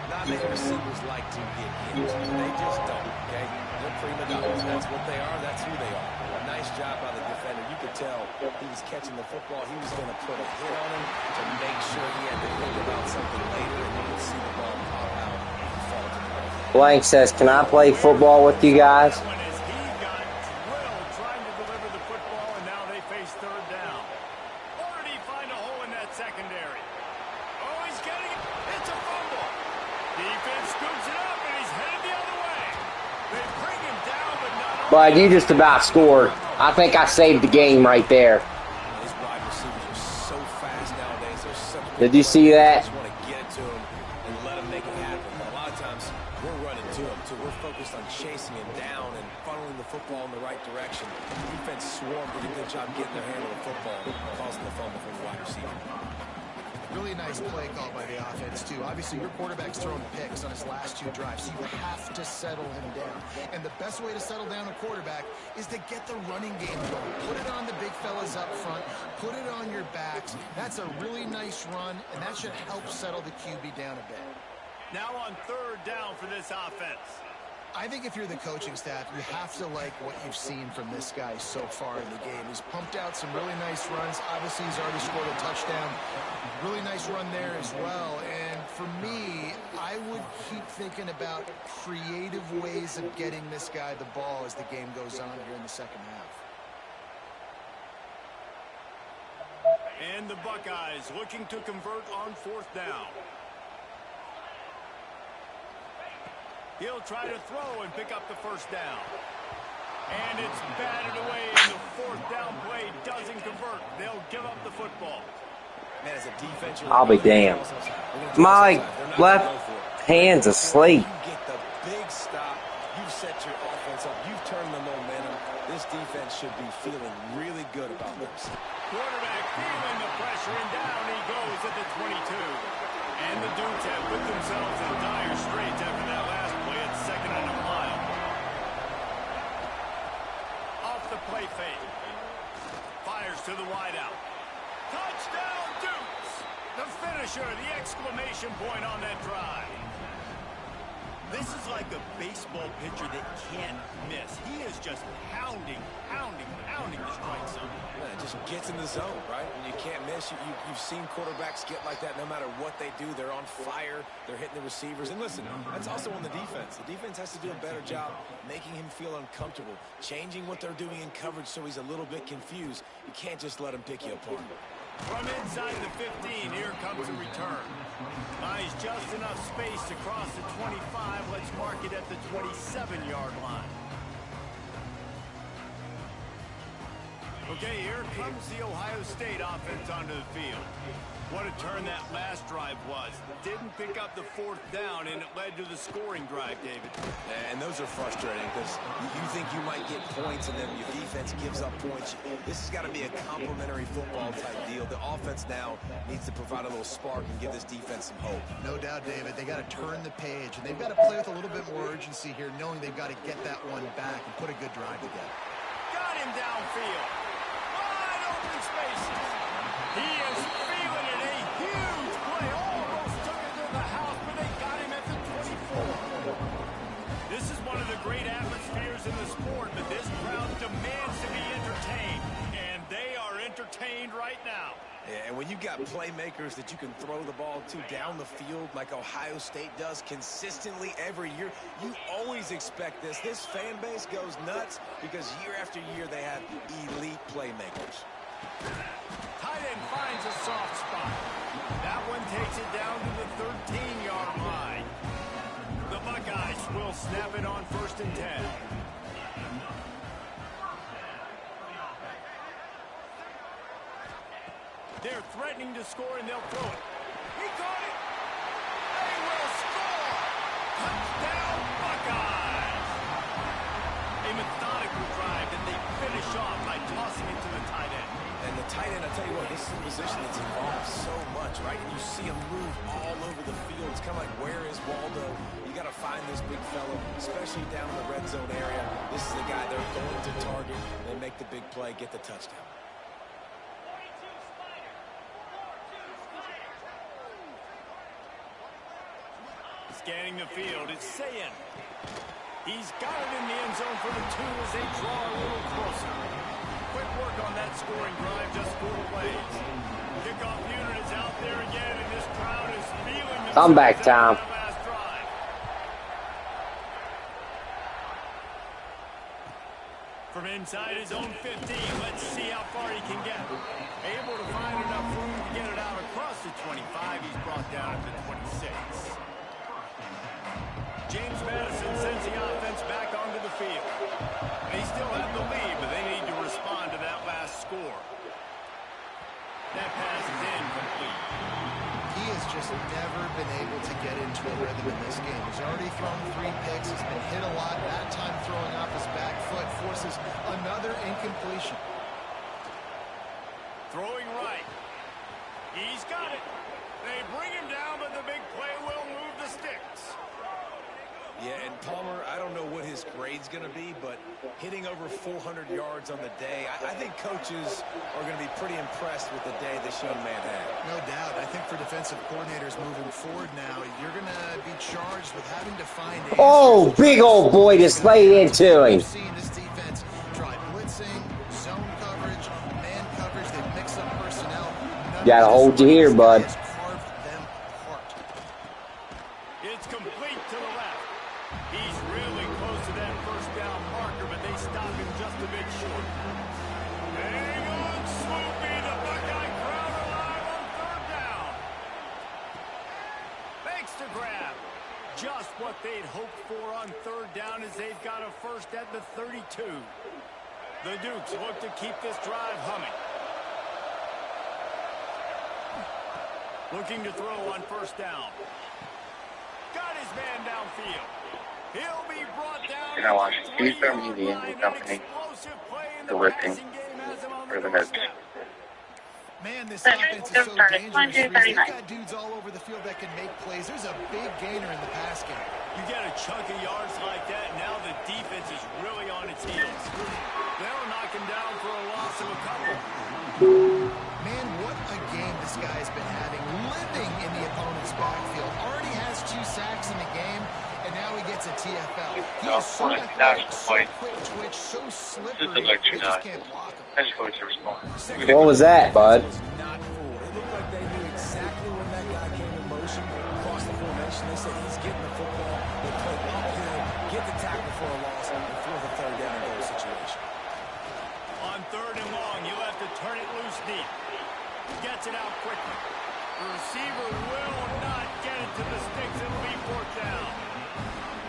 Not many receivers like to get hit. They just don't, okay? They're prima donnas. That's what they are. That's who they are. Nice job by the defender. You could tell he was catching the football. He was going to put a hit on him to make sure he had to think about something later, and you could see the ball pop out and fall to the ground. Blank says, can I play football with you guys? When as he got drilled trying to deliver the football, and now they face third down. Or did he find a hole in that secondary? Oh, he's getting it. It's a fumble. Defense scoops it up, and he's headed the other way. They bring him down, but not But you just about scored. I think I saved the game right there. These wide receivers are so fast nowadays. They're such Did you see that? just want to get it to him and let him make it happen. But a lot of times we're running to him, so we're focused on chasing him down and funneling the football in the right direction. The defense swarm did a good job getting their hand on the football, causing the fumble from the wide receiver. Really nice play call by the offense, too. Obviously, your quarterback's thrown picks on his last two drives, so you have to settle him down. And the best way to settle down a quarterback is to get the running game going. Put it on the big fellas up front. Put it on your backs. That's a really nice run, and that should help settle the QB down a bit. Now on third down for this offense. I think if you're the coaching staff, you have to like what you've seen from this guy so far in the game. He's pumped out some really nice runs. Obviously, he's already scored a touchdown. Really nice run there as well. And for me, I would keep thinking about creative ways of getting this guy the ball as the game goes on here in the second half. And the Buckeyes looking to convert on fourth down. He'll try to throw and pick up the first down. And it's batted away, and the fourth down play doesn't convert. They'll give up the football. Man, as a defense, I'll be damned. My left hand's asleep. You get the big stop. You've set your offense up. You've turned the momentum. This defense should be feeling really good about this. Quarterback feeling the pressure, and down he goes at the 22. And the Dukes have put themselves in dire straits after that last play at second and a mile. Off the play fake. Fires to the wideout. Touchdown Dukes! The finisher, the exclamation point on that drive. This is like a baseball pitcher that can't miss. He is just pounding the strike zone. Yeah, it just gets in the zone, right? When you can't miss, you've seen quarterbacks get like that no matter what they do. They're on fire. They're hitting the receivers. And listen, that's also on the defense. The defense has to do a better job making him feel uncomfortable, changing what they're doing in coverage so he's a little bit confused. You can't just let him pick you apart. From inside the 15, here comes a return. Buys just enough space to cross the 25. Let's mark it at the 27-yard line. Okay, here comes the Ohio State offense onto the field. What a turn that last drive was. Didn't pick up the 4th down, and it led to the scoring drive, David. And those are frustrating because you think you might get points, and then your defense gives up points. This has got to be a complementary football type deal. The offense now needs to provide a little spark and give this defense some hope. No doubt, David. They got to turn the page, and they've got to play with a little bit more urgency here, knowing they've got to get that one back and put a good drive together. Got him downfield. Wide open spaces. He is feeling it. A huge play. Almost took it to the house, but they got him at the 24. This is one of the great atmospheres in the sport, but this crowd demands to be entertained, and they are entertained right now. Yeah, and when you've got playmakers that you can throw the ball to down the field like Ohio State does consistently every year, you always expect this. This fan base goes nuts because year after year they have elite playmakers. Tight end finds a soft spot. That one takes it down to the 13-yard line. The Buckeyes will snap it on 1st and 10. They're threatening to score, and they'll throw it. He caught it. They will score. Touchdown, Buckeyes. A methodical drive that they finish off by tossing it to the tight end. And the tight end, I tell you what, this is a position that's involved so much, right? And you see him move all over the field. It's kind of like, where is Waldo? You got to find this big fellow, especially down in the red zone area. This is the guy they're going to target and make the big play, get the touchdown. Scanning the field, it's Sayin. He's got it in the end zone for the 2 as they draw a little closer. Quick work on that scoring drive, just 4 plays. Kickoff unit is out there again, and this crowd is feeling themselves. Comeback time. Last drive. From inside his own 15, let's see how far he can get. Able to find enough room to get it out across the 25. He's brought down at the 26. James Madison sends the offense back onto the field. They still have the lead, but they need to respond to that last score. That pass is incomplete. He has just never been able to get into a rhythm in this game. He's already thrown 3 picks. He's been hit a lot. That time throwing off his back foot forces another incompletion. Throwing right. He's got it. They bring him down, but the big play will move the sticks. Yeah, and Palmer, I don't know what his grade's going to be, but hitting over 400 yards on the day, I think coaches are going to be pretty impressed with the day this young man had. No doubt. I think for defensive coordinators moving forward now, you're going to be charged with having to find answers. Oh, big old boy just laid into him. We've seen this defense try blitzing, zone coverage, man coverage. They mix up personnel. Gotta hold you here, bud. Carved them apart. It's complete to the left. He's really close to that 1st down marker, but they stop him just a bit short. Hang on, Swoopy, the Buckeye crowd alive on 3rd down. Makes the grab. Just what they'd hoped for on 3rd down as they've got a 1st at the 32. The Dukes look to keep this drive humming. Looking to throw on 1st down. Got his man downfield. He'll be brought down. You know what? He's from Indian company. The whipping for the notes. Man, this offense is so dangerous. They've got dudes all over the field that can make plays. There's a big gainer in the pass game. You get a chunk of yards like that, now the defense is really on its heels. They'll knock him down for a loss of a couple. Man, what a game this guy's been having, living in the opponent's backfield. Already has 2 sacks in the game, and now he minutes at TFL. He No, is so one athletic, national so point. quick twitch, so Just slippery, to let you they know. just can't block him. I just want to respond. What was that, bud? Was not fooled. It looked like they knew exactly when that guy came in motion, across the formation. They said he's getting the football. They play uphill, get the tackle for a loss, and throw the third down and goal situation. On 3rd and long, you'll have to turn it loose deep. Gets it out quickly. The receiver will not get it to the sticks. It'll be 4th down.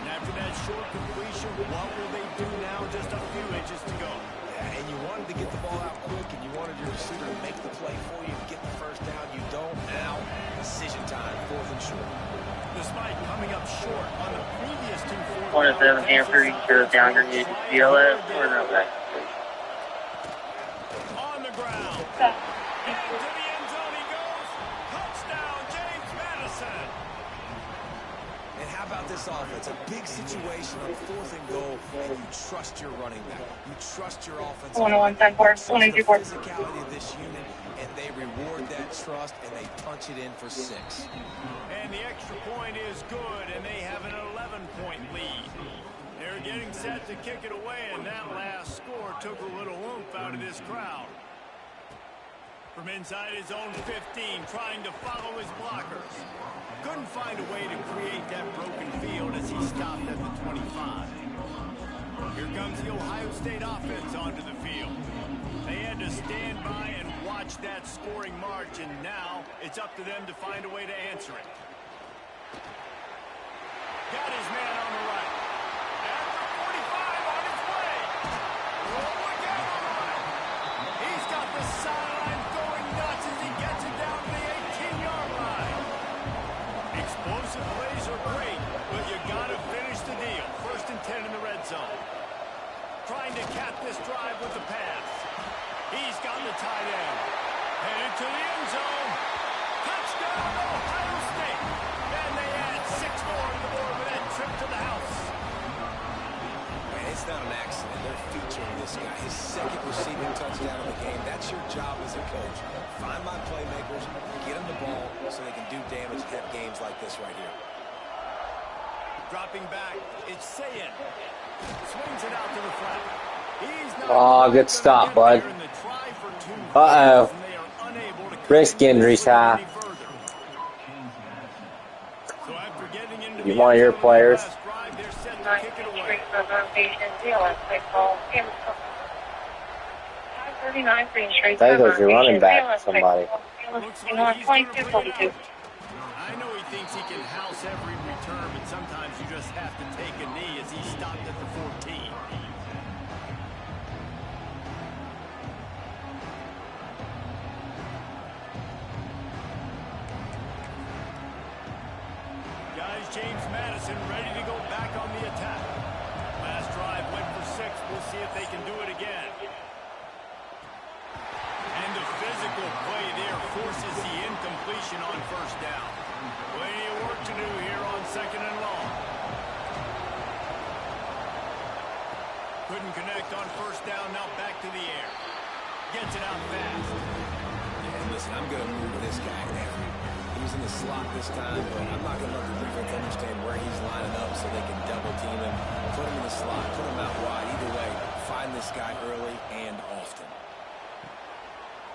And after that short completion, what will they do now? Just a few inches to go. Yeah, and you wanted to get the ball out quick, and you wanted your receiver to make the play for you to get the first down. You don't. Now, decision time, 4th and short. Despite coming up short on the previous 2 One of them hamper goes down to the DLS or no back. on the ground. Into the end zone he goes. Touchdown, James Madison. And how about this offense? A big situation on 4th and goal, and you trust your running back. You trust your offensive line. 101-10-4, You trust the 184. physicality of this unit, and they reward that trust, and they punch it in for 6. And the extra point is good, and they have an 11-point lead. They're getting set to kick it away, and that last score took a little oomph out of this crowd. From inside his own 15, trying to follow his blockers. Couldn't find a way to create that broken field as he stopped at the 25. Here comes the Ohio State offense onto the field. They had to stand by and watch that scoring march, and now it's up to them to find a way to answer it. Got his man on the right. At the 45 on his way. Oh, again on the right. He's got the sideline going nuts as he gets it down to the 18-yard line. Explosive plays are great, but you got to finish the deal. 1st and 10 in the red zone. Trying to cap this drive with the pass. He's got the tight end. Headed to the end zone. Touchdown, Ohio State. And they add 6 more to the board with that trip to the house. Man, it's not an accident. They're featuring this guy. His 2nd receiving touchdown of the game. That's your job as a coach. Find my playmakers, get them the ball so they can do damage and have games like this right here. Dropping back, it's Sayin. Swings it out to the flat. He's not Oh, good stop, bud. Uh-oh. Risk injuries high. So after getting into You want your players? they're set to kick it away. 39 Green Street. There goes your running back, somebody. Looks like he's gonna bring it 2242. out. I know he thinks he can house every return, but sometimes you just have to take a knee as he stopped at the 14. Guys, James Madison ready to go back on the attack. Last drive went for 6. We'll see if they can do it again. And the physical play there forces the incompletion on 1st down. Plenty of work to do here on 2nd and long. Couldn't connect on 1st down, now back to the air. Gets it out fast. And listen, I'm going to move this guy now. He was in the slot this time, but I'm not going to let the defense understand where he's lining up so they can double team him. Put him in the slot, put him out wide. Either way, find this guy early and often.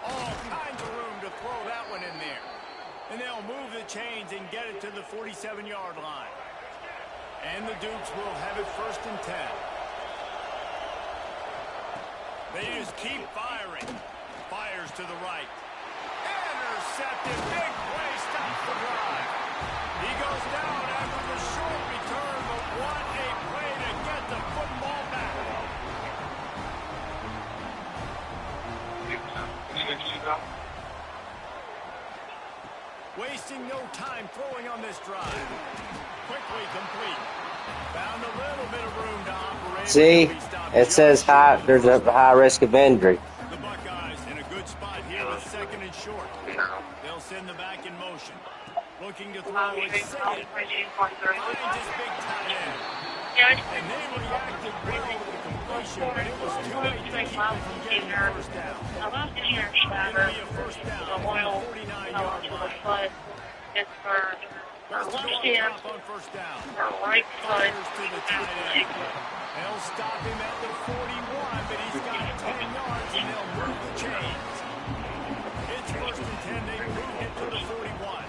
All kinds of room to throw that one in there. And they'll move the chains and get it to the 47-yard line. And the Dukes will have it 1st and 10. They just keep firing. Fires to the right. Intercepted. Big play stops the drive. He goes down after the short return, but what a play to get the football back. Wasting no time throwing on this drive. Quickly complete. Found a little bit of room to operate. See, it says there's a high risk of injury. The Buckeyes in a good spot here with 2nd and short. They'll send the back in motion. Looking to throw it. Finds his big tight end. And they reacted well to the completion, but it was too late to keep them from getting the 1st down. It'll be a 1st down on the 49-yard line. Wants to go on top on first down. Right side. Fires to the tight end. They'll stop him at the 41, but he's got 10 yards, and they'll move the chains. It's first and 10. They moved it to the 41.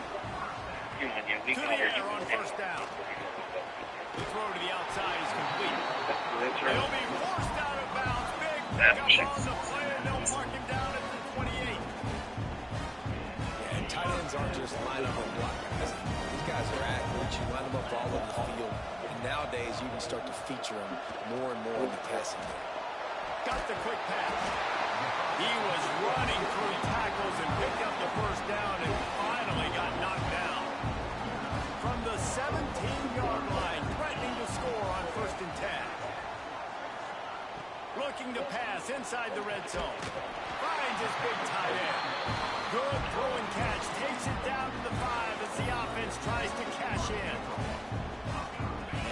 To the air on first down. The throw to the outside is complete. He'll be forced out of bounds. Big pickup on the play, and they'll mark him down at the 28. Yeah, and tight ends aren't just line up and block guys. These guys are athletes. You line them up all over the field. And nowadays, you can start to feature them more and more in the passing game. Got the quick pass. He was running through tackles and picked up the first down and finally got knocked down. From the 17-yard line, threatening to score on first and 10. Looking to pass inside the red zone. Finds his big tight end. Good throw and catch. Takes it down to the 5 as the offense tries to cash in.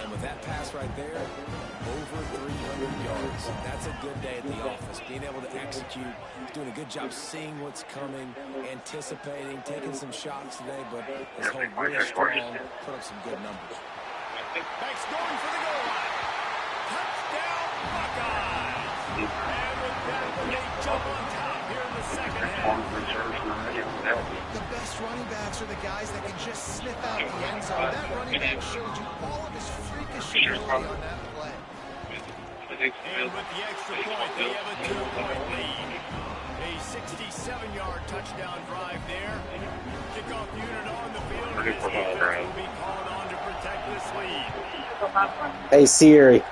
And with that pass right there, over 300 yards. That's a good day at the office. Being able to execute, doing a good job seeing what's coming, anticipating, taking some shots today, but his whole really strong, put up some good numbers. Back's going for the goal line. Touchdown, Buckeyes! And with that, they jump on top here in the second half. The best running backs are the guys that can just sniff out the end zone. That running back showed you all of his freakish ability on that play. And with the extra point, they have a 2-point lead. A 67-yard touchdown drive there. Kickoff unit on the field. And his defense will be called on to protect this lead. Hey, Siri.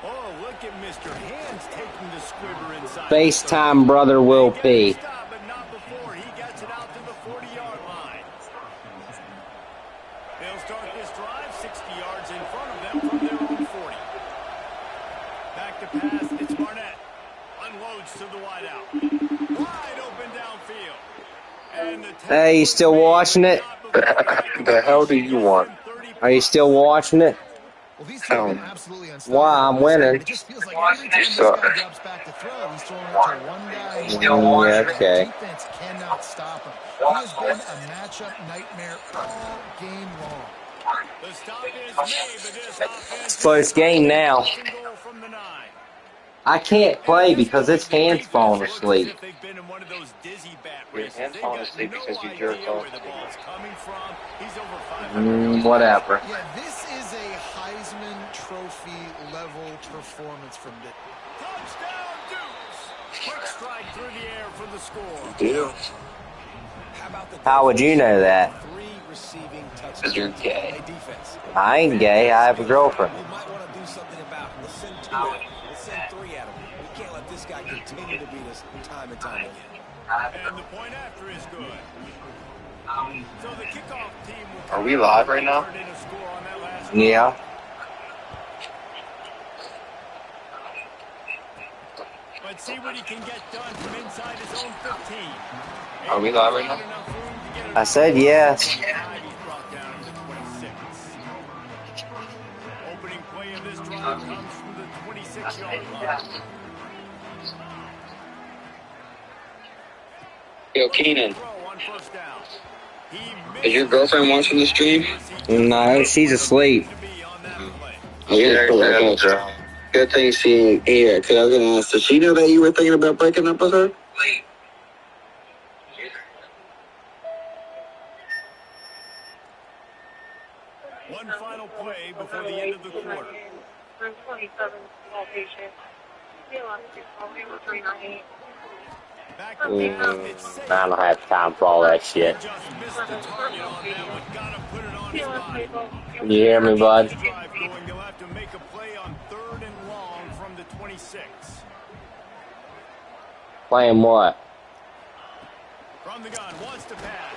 Oh, look at Mr. Hands taking the squibber inside. FaceTime brother Will P. Stop, but not before he gets it out to the 40-yard line. They'll start this drive 60 yards in front of them from their own 40. Back to pass, it's Barnett. Unloads to the wideout. Wide open downfield. And the Hey, you still watching it? The hell do you want? Are you still watching it? Well, these two have been absolutely unstoppable. Wow, I'm winning. It just feels like every time this guy drops back to throw, he's throwing it to one guy. Yeah, okay. The defense cannot stop him. He has been a matchup nightmare all game long. The stop is made, but this offense It's close game now. goal from the 9. I can't play because this hand's falling asleep. They've been in one of those dizzy bat Your races. hand's They've falling got asleep no because you idea jerk off. where the ball's coming from. He's over 500. Whatever. Yeah, this is a Heisman Trophy level performance from the Touchdown, Dukes! Quick strike through the air for the score. Dude, How would you know that? 3 receiving touchdowns. because you're gay. Hey, defense. I ain't gay. I have a girlfriend. We might want to do something about it. Let's send 2 at him. Let's send 3 at him. We can't let this guy continue to beat us time and time again. And the point after is good. So the kickoff team will Are we live right now? turn in a score on that last Yeah. Let's see what he can get done from inside his own 15. Are we live right now? Enough room to get it I said yes. He's brought down to the 26. Opening play of this drive comes from the 26-yard line. Yo, Keenan, Throw on first down. is your girlfriend watching the stream? No, she's asleep. To be on that play. Okay, cool, okay. Good thing she ain't here, because I was going to ask, does she know that you were thinking about breaking up with her? One final play before the end of the quarter. 27 small patient. Back to pass, it's safe. I don't have time for all that shit. Just missed the target on that one. Gotta put it on his body. You hear me, bud? Drive going. They'll have to make a play on 3rd and long from the 26. Playing what? From the gun, wants to pass.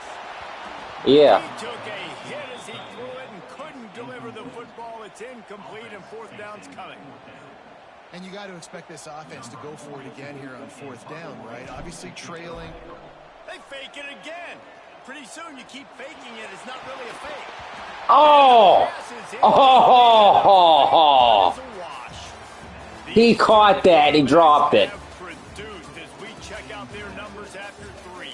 Yeah. He took a hit as he threw it and couldn't deliver the football. It's incomplete and 4th down's coming. And you got to expect this offense to go for it again here on 4th down, right? Obviously trailing. They fake it again. Pretty soon you keep faking it. It's not really a fake. Oh! Oh! It's a wash. He caught that. He dropped it. Have produced as we check out their numbers after 3.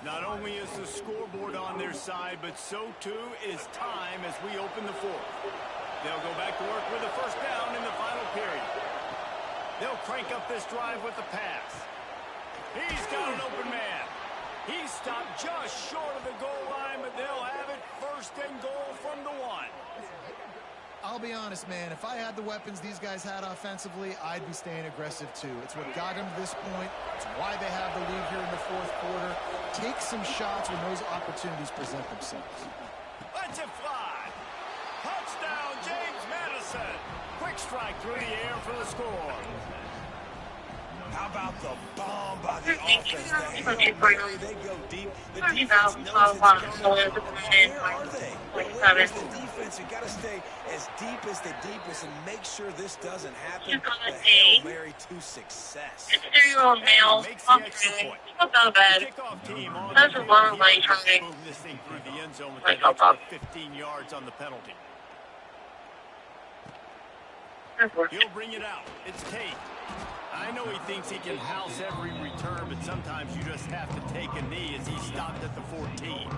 Not only is the scoreboard on their side, but so too is time as we open the fourth. They'll go back to work with a first down in the final period. They'll crank up this drive with the pass. He's got an open man. He's stopped just short of the goal line, but they'll have it first and goal from the 1. I'll be honest, man. If I had the weapons these guys had offensively, I'd be staying aggressive, too. It's what got them to this point. It's why they have the lead here in the fourth quarter. Take some shots when those opportunities present themselves. Let's it fly. Touchdown, James Madison. Quick strike through the air for the score. How about the bomb by the offense? They go deep. The defense knows it's coming. Where are they? Where's the defense? You got to stay as deep as the deepest and make sure this doesn't happen. The Hail Mary to success. It's 3-year-old male. Not that bad. That's a long way trying. Move this thing through the end zone with an extra 15 yards on the penalty. He'll bring it out. It's Tate. I know he thinks he can house every return, but sometimes you just have to take a knee as he stopped at the 14.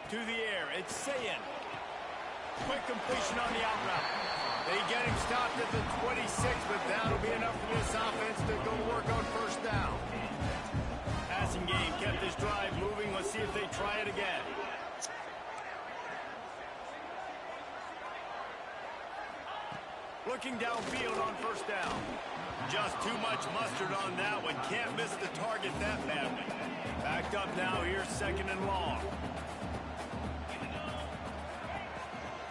To the air, it's Sayin. Quick completion on the out route. They get him stopped at the 26, but that'll be enough for this offense to go to work on first down. Passing game kept this drive moving. Let's see if they try it again. Looking downfield on first down. Just too much mustard on that one. Can't miss the target that badly. Backed up now. Here's second and long.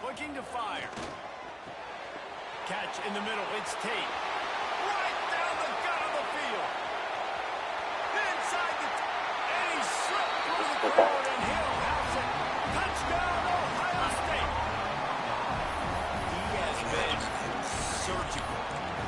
Looking to fire. Catch in the middle. It's Tate. Right down the gut of the field. Inside the... and he slipped through the crowd, and he'll house it. Touchdown, Ohio State. He has been surgical,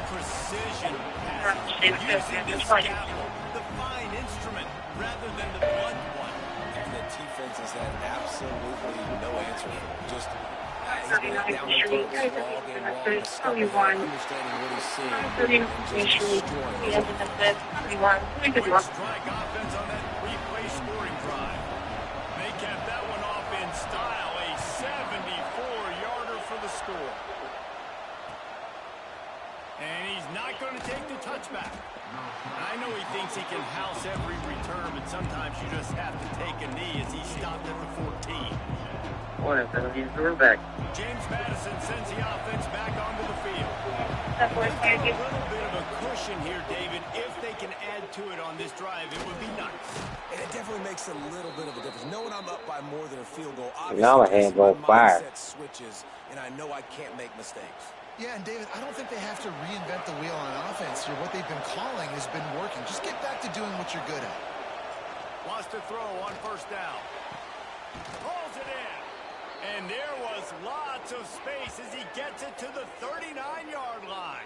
precision passing, using the scalpel, the fine instrument, rather than the blunt one. And the defense has had absolutely no answer for him. Just... he's been down the throat all game long, understanding what he's seeing, and just destroying it. Quick strike offense on that replay scoring drive. They kept that one off in style. A 74-yarder for the score. And he's not going to take the touchback. I know he thinks he can house every return, but sometimes you just have to take a knee as he stopped at the 14. James Madison sends the offense back onto the field. A little bit of a cushion here, David. If they can add to it on this drive, it would be nice. And it definitely makes a little bit of a difference. Knowing I'm up by more than a field goal, Now my hand's on fire. mindset switches, and I know I can't make mistakes. Yeah, and David, I don't think they have to reinvent the wheel on offense here. What they've been calling has been working. Just get back to doing what you're good at. Wants to throw on first down. Pulls it in. And there was lots of space as he gets it to the 39-yard line.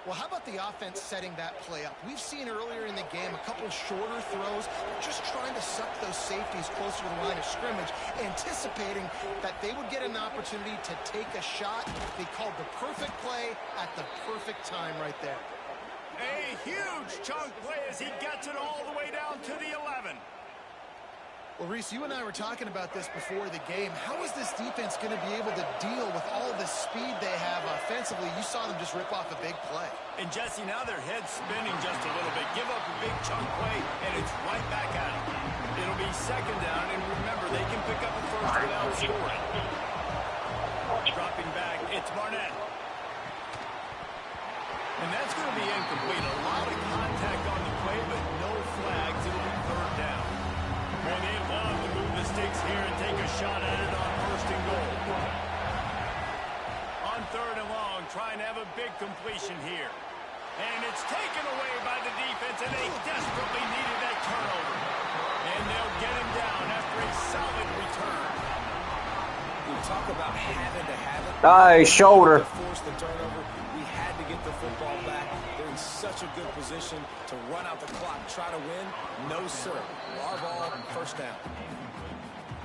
Well, how about the offense setting that play up? We've seen earlier in the game a couple shorter throws, just trying to suck those safeties closer to the line of scrimmage, anticipating that they would get an opportunity to take a shot. They called the perfect play at the perfect time right there. A huge chunk play as he gets it all the way down to the 11. Well, Reese, you and I were talking about this before the game. How is this defense going to be able to deal with all the speed they have offensively? You saw them just rip off a big play. And, Jesse, now their head's spinning just a little bit. Give up a big chunk play, and it's right back at them. It'll be second down, and remember, they can pick up a first without scoring. Dropping back, it's Barnett. And that's going to be incomplete. A lot of contact on the play, but no flags. It'll be third down. Well, they love to move the sticks here and take a shot at it on first and goal. On third and long, trying to have a big completion here. And it's taken away by the defense, and they desperately needed that turnover. And they'll get him down after a solid return. We talk about having to have it. Oh, shoulder. To force the turnover, we had to get the football back. They're in such a good position to run out the clock, try to win. No, sir. Our ball, first down.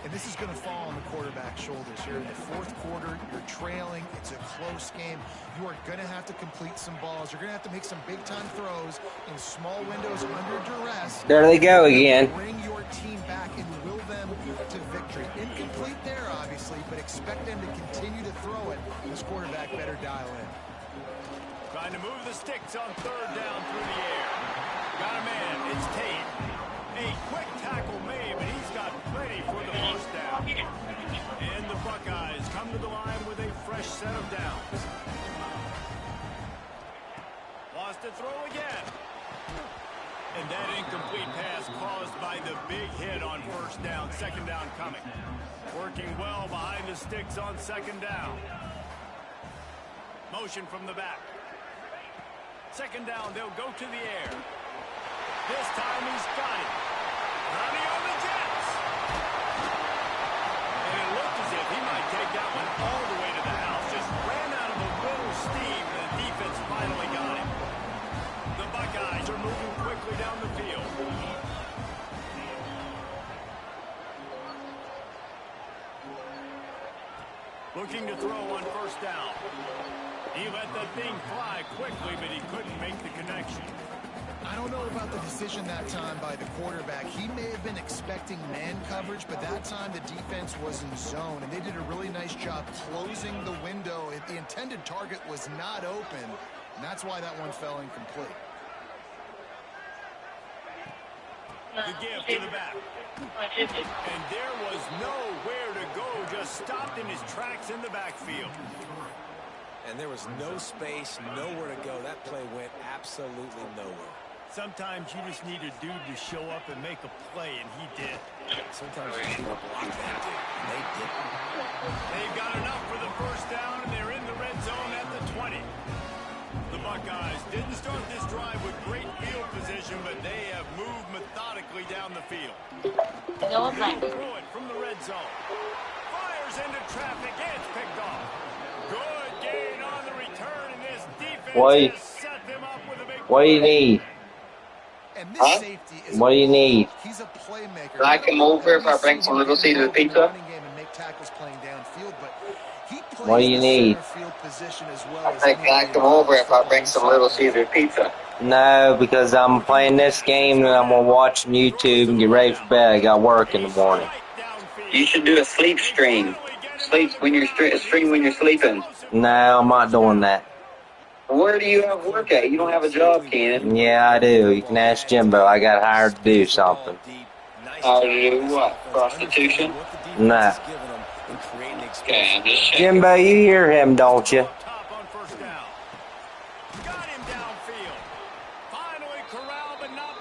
And And this is going to fall on the quarterback's shoulders here in the fourth quarter. You're trailing. It's a close game. You are going to have to complete some balls. You're going to have to make some big-time throws in small windows under duress. There they go again. Bring your team back and will them to victory. Incomplete there, obviously, but expect them to continue to throw it. This quarterback better dial in. Trying to move the sticks on third down through the air. Got a man. It's Tate. A quick tackle made, but he's got plenty for the first down. And the Buckeyes come to the line with a fresh set of downs. Wants to throw again. And that incomplete pass caused by the big hit on first down. Second down coming. Working well behind the sticks on second down. Motion from the back. Second down, they'll go to the air. This time he's got it. Running on the Jets. And it looked as if he might take that one all the way to the house. Just ran out of a little steam, and the defense finally got him. The Buckeyes are moving quickly down the field. Looking to throw on first down. He let that thing fly quickly, but he couldn't make the connection. I don't know about the decision that time by the quarterback. He may have been expecting man coverage, but that time the defense was in zone, and they did a really nice job closing the window. The intended target was not open, and that's why that one fell incomplete. The give to the back. And there was nowhere to go, just stopped in his tracks in the backfield. And there was no space, nowhere to go. That play went absolutely nowhere. Sometimes you just need a dude to show up and make a play, and he did. Sometimes you need to block that dude, and they didn't. They've got enough for the first down, and they're in the red zone at the 20. The Buckeyes didn't start this drive with great field position, but they have moved methodically down the field. Go black. Throw it from the red zone. Fires into traffic, and it's picked off. Good gain on the return, and this defense has set them up with a big What do you need? And this safety is What do you need? He's a playmaker. Can I come over if I bring some Little Caesars pizza? What do you need? Can I come over if I bring some Little Caesars pizza? No, because I'm playing this game and I'm gonna watch YouTube and get ready for bed. I got work in the morning. You should do a sleep stream. Sleep when you're stream when you're sleeping. No, I'm not doing that. Where do you have work at? You don't have a job, Keenan. Yeah, I do. You can ask Jimbo. I got hired to do something. How to do what? Prostitution? Nah. Okay, I'm just checking. Jimbo, you hear him, don't you?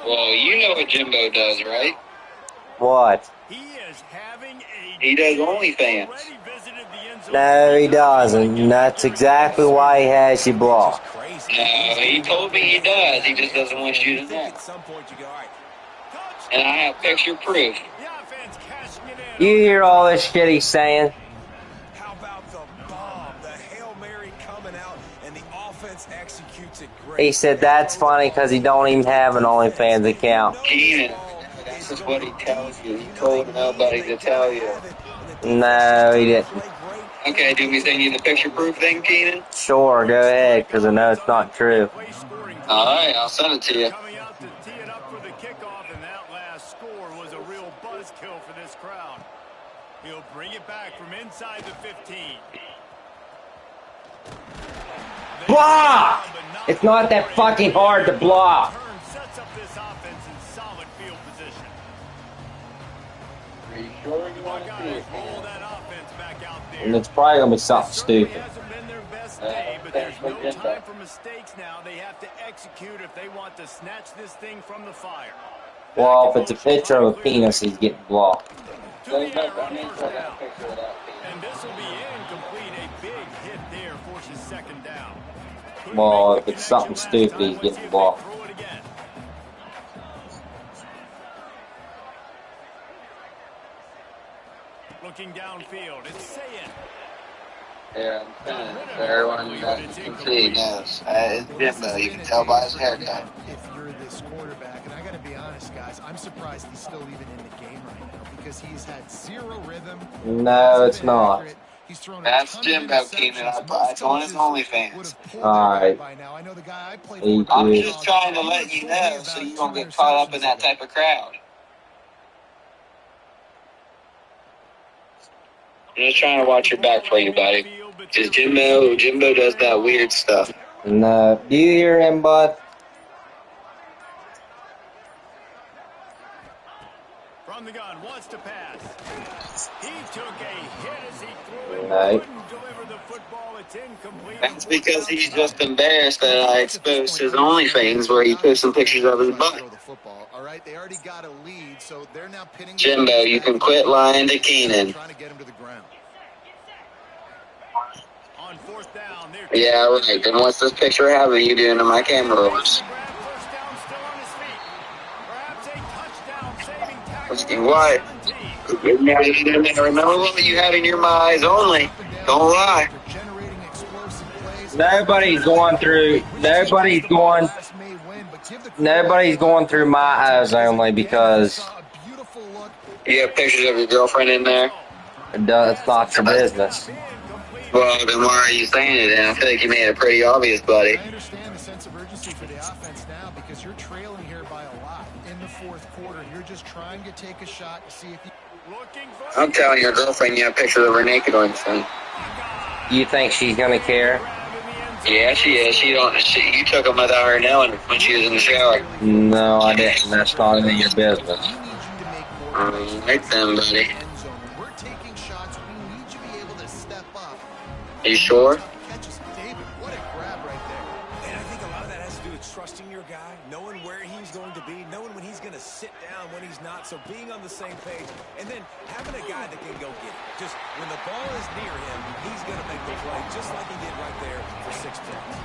Well, you know what Jimbo does, right? What? He does OnlyFans. No, he doesn't. And that's exactly why he has you blocked. No, he told me he does. He just doesn't want you to know. And I have picture proof. You hear all this shit he's saying? How about the bomb? The Hail Mary coming out, and the offense executes it great. He said that's funny because he don't even have an OnlyFans account. Keenan, this is what he tells you. He told nobody to tell you. No, he didn't. Okay, do we send you the picture proof thing, Keenan? Sure, go ahead, because I know it's not true. Alright, I'll send it to you. Coming out to tee it up for the kickoff, and that last score was a real buzzkill for this crowd. He'll bring it back from inside the 15. Block! It's not that fucking hard to block. Sets up this offense in solid field position. Are you sure you want to see it? Roll that offense back out there. And it's probably going to be something stupid. Hasn't been their best day, but there's no time for mistakes now. They have to execute if they want to snatch this thing from the fire. Well, if it's a picture of a penis, he's getting blocked. To the air on first down. And this will be incomplete. A big hit there forces second down. Well, if it's something stupid, he's getting blocked. Throw it again. Looking downfield, it's Saying. Yeah, I'm saying, so everyone can see knows. It's Jimbo. You can tell by his haircut. If you're this this quarterback, and I got to be honest, guys, I'm surprised he's still even in the game right now because he's had zero rhythm. No, it's not. He's thrown That's a ton Jimbo, of Keenan. interceptions. It's on his OnlyFans. Alright. By now. I know the guy I played Thank for. I'm you. just trying to let you know so you don't get caught up in that type of crowd. I'm just trying to watch your back for you, buddy. Because Jimbo does that weird stuff. No. Do you hear him, bud? From the gun, wants to pass. He took a hit as he threw it. No. Couldn't deliver the football. It's incomplete. That's because he's just embarrassed that I exposed his OnlyFans where he put some pictures of his butt. All right, they already got a lead, so they're now pinning Jimbo, you can quit lying to Keenan. trying to get him to the ground. On fourth down, Yeah, right. Then what's this picture have of you doing to my camera rolls? first down, still on his feet. Perhaps a touchdown-saving tackle. What? Remember what you had in your eyes only. Don't lie. Nobody's going through my eyes only because You have pictures of your girlfriend in there? it's not your business. Well, then why are you saying it then? I feel like you made it pretty obvious, buddy. I understand the sense of urgency for the offense now because you're trailing here by a lot in the fourth quarter. You're just trying to take a shot to see if you... I'm telling your girlfriend you have pictures of her naked on your phone. You think she's gonna care? Yeah, she is. You took them without her knowing when she was in the shower. No, I didn't. That's not any of your business. Right then, buddy. We're taking shots. We need you to be able to step up. You sure? David, what a grab right there. And I think a lot of that has to do with trusting your guy, knowing where he's going to be, knowing when he's going to sit down, when he's not. So being on the same page, and then having a guy that can go get it. Just when the ball is near him, he's going to make the play, just like he did right there for 6 points.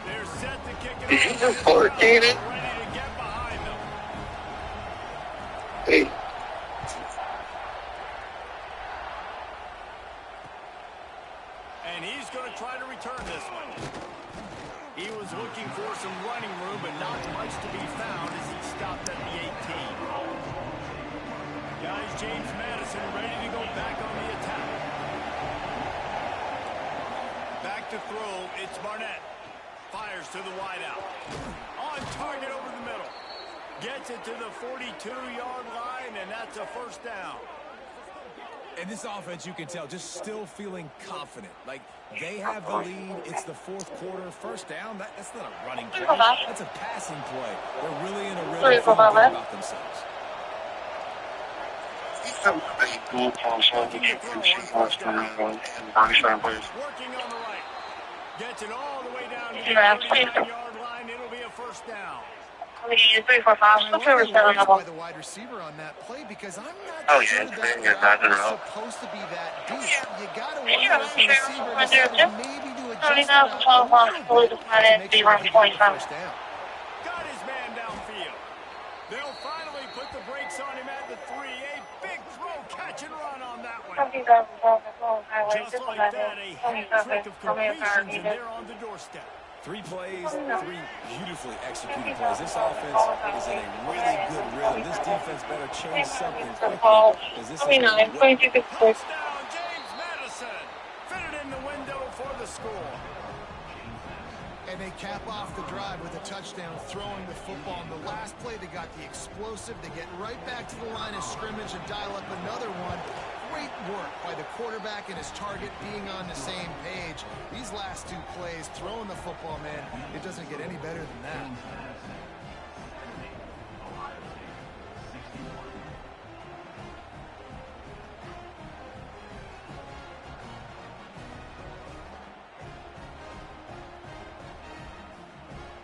They're set to kick it Did you off. just fart, Keenan? Ready to get behind them. Hey. And he's going to try to return this one. He was looking for some running room, but not much to be found as he stopped at the 18. Guys, James Madison ready to go back on the attack. Back to throw, it's Barnett. Fires to the wideout. On target over the middle. Gets it to the 42-yard line, and that's a first down. And this offense, you can tell, just still feeling confident. Like, they have the lead. It's the fourth quarter. First down, that's not a running play. That's a passing play. They're really in a rhythm, feeling good about themselves. Working on the right. Gets it all the way down to the 39-yard line. It'll be a first down. 345. Switch over 7 level. By the wide receiver on that play because I'm not sure that route is supposed to be that deep. You got to wonder if the receiver decided maybe to adjust it out a little bit to make sure he gets the first down. Got his man downfield. They'll finally put the brakes on him at the 3. A big throw, catch and run on that one. Just like that, a hat trick of completions, and they're on the doorstep. 3 plays, 3 beautifully executed plays. This offense is in a really good rhythm. This defense better change something quickly because this is a Touchdown, James Madison. Fitted in the window for the score. And they cap off the drive with a touchdown throwing the football. On the last play, they got the explosive. They get right back to the line of scrimmage and dial up another one. Great work by the quarterback and his target being on the same page. These last 2 plays, throwing the football, man, it doesn't get any better than that.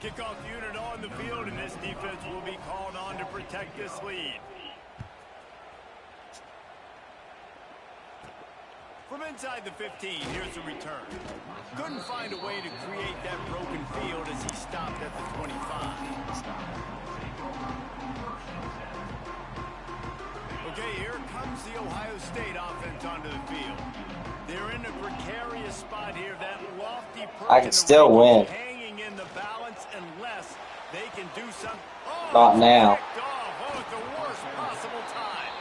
Kickoff unit on the field, and this defense will be called on to protect this lead. From inside the 15, here's the return. Couldn't find a way to create that broken field as he stopped at the 25. Okay, here comes the Ohio State offense onto the field. They're in a precarious spot here. That lofty I can still win. hanging in the balance. less, they can do something. Oh, Not now. picked off. Oh, at the worst possible time.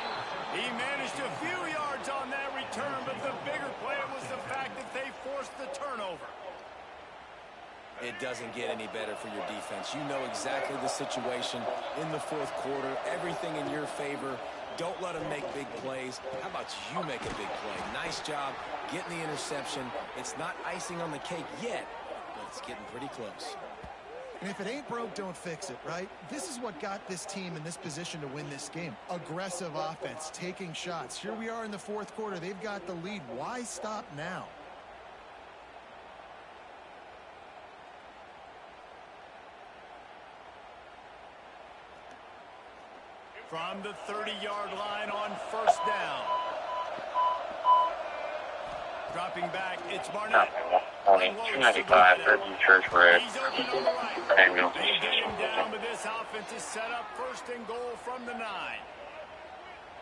He managed a few yards on that return, but the bigger play was the fact that they forced the turnover. It doesn't get any better for your defense. You know exactly the situation in the fourth quarter. Everything in your favor. Don't let them make big plays. How about you make a big play? Nice job getting the interception. It's not icing on the cake yet, but it's getting pretty close. And if it ain't broke, don't fix it, right? This is what got this team in this position to win this game. Aggressive offense, taking shots. Here we are in the fourth quarter. They've got the lead. Why stop now? From the 30-yard line on first down. Dropping back, it's Barnett. Only 295 for the church road. He's open on the right. Samuel. They get him down, but this offense is set up first and goal from the 9.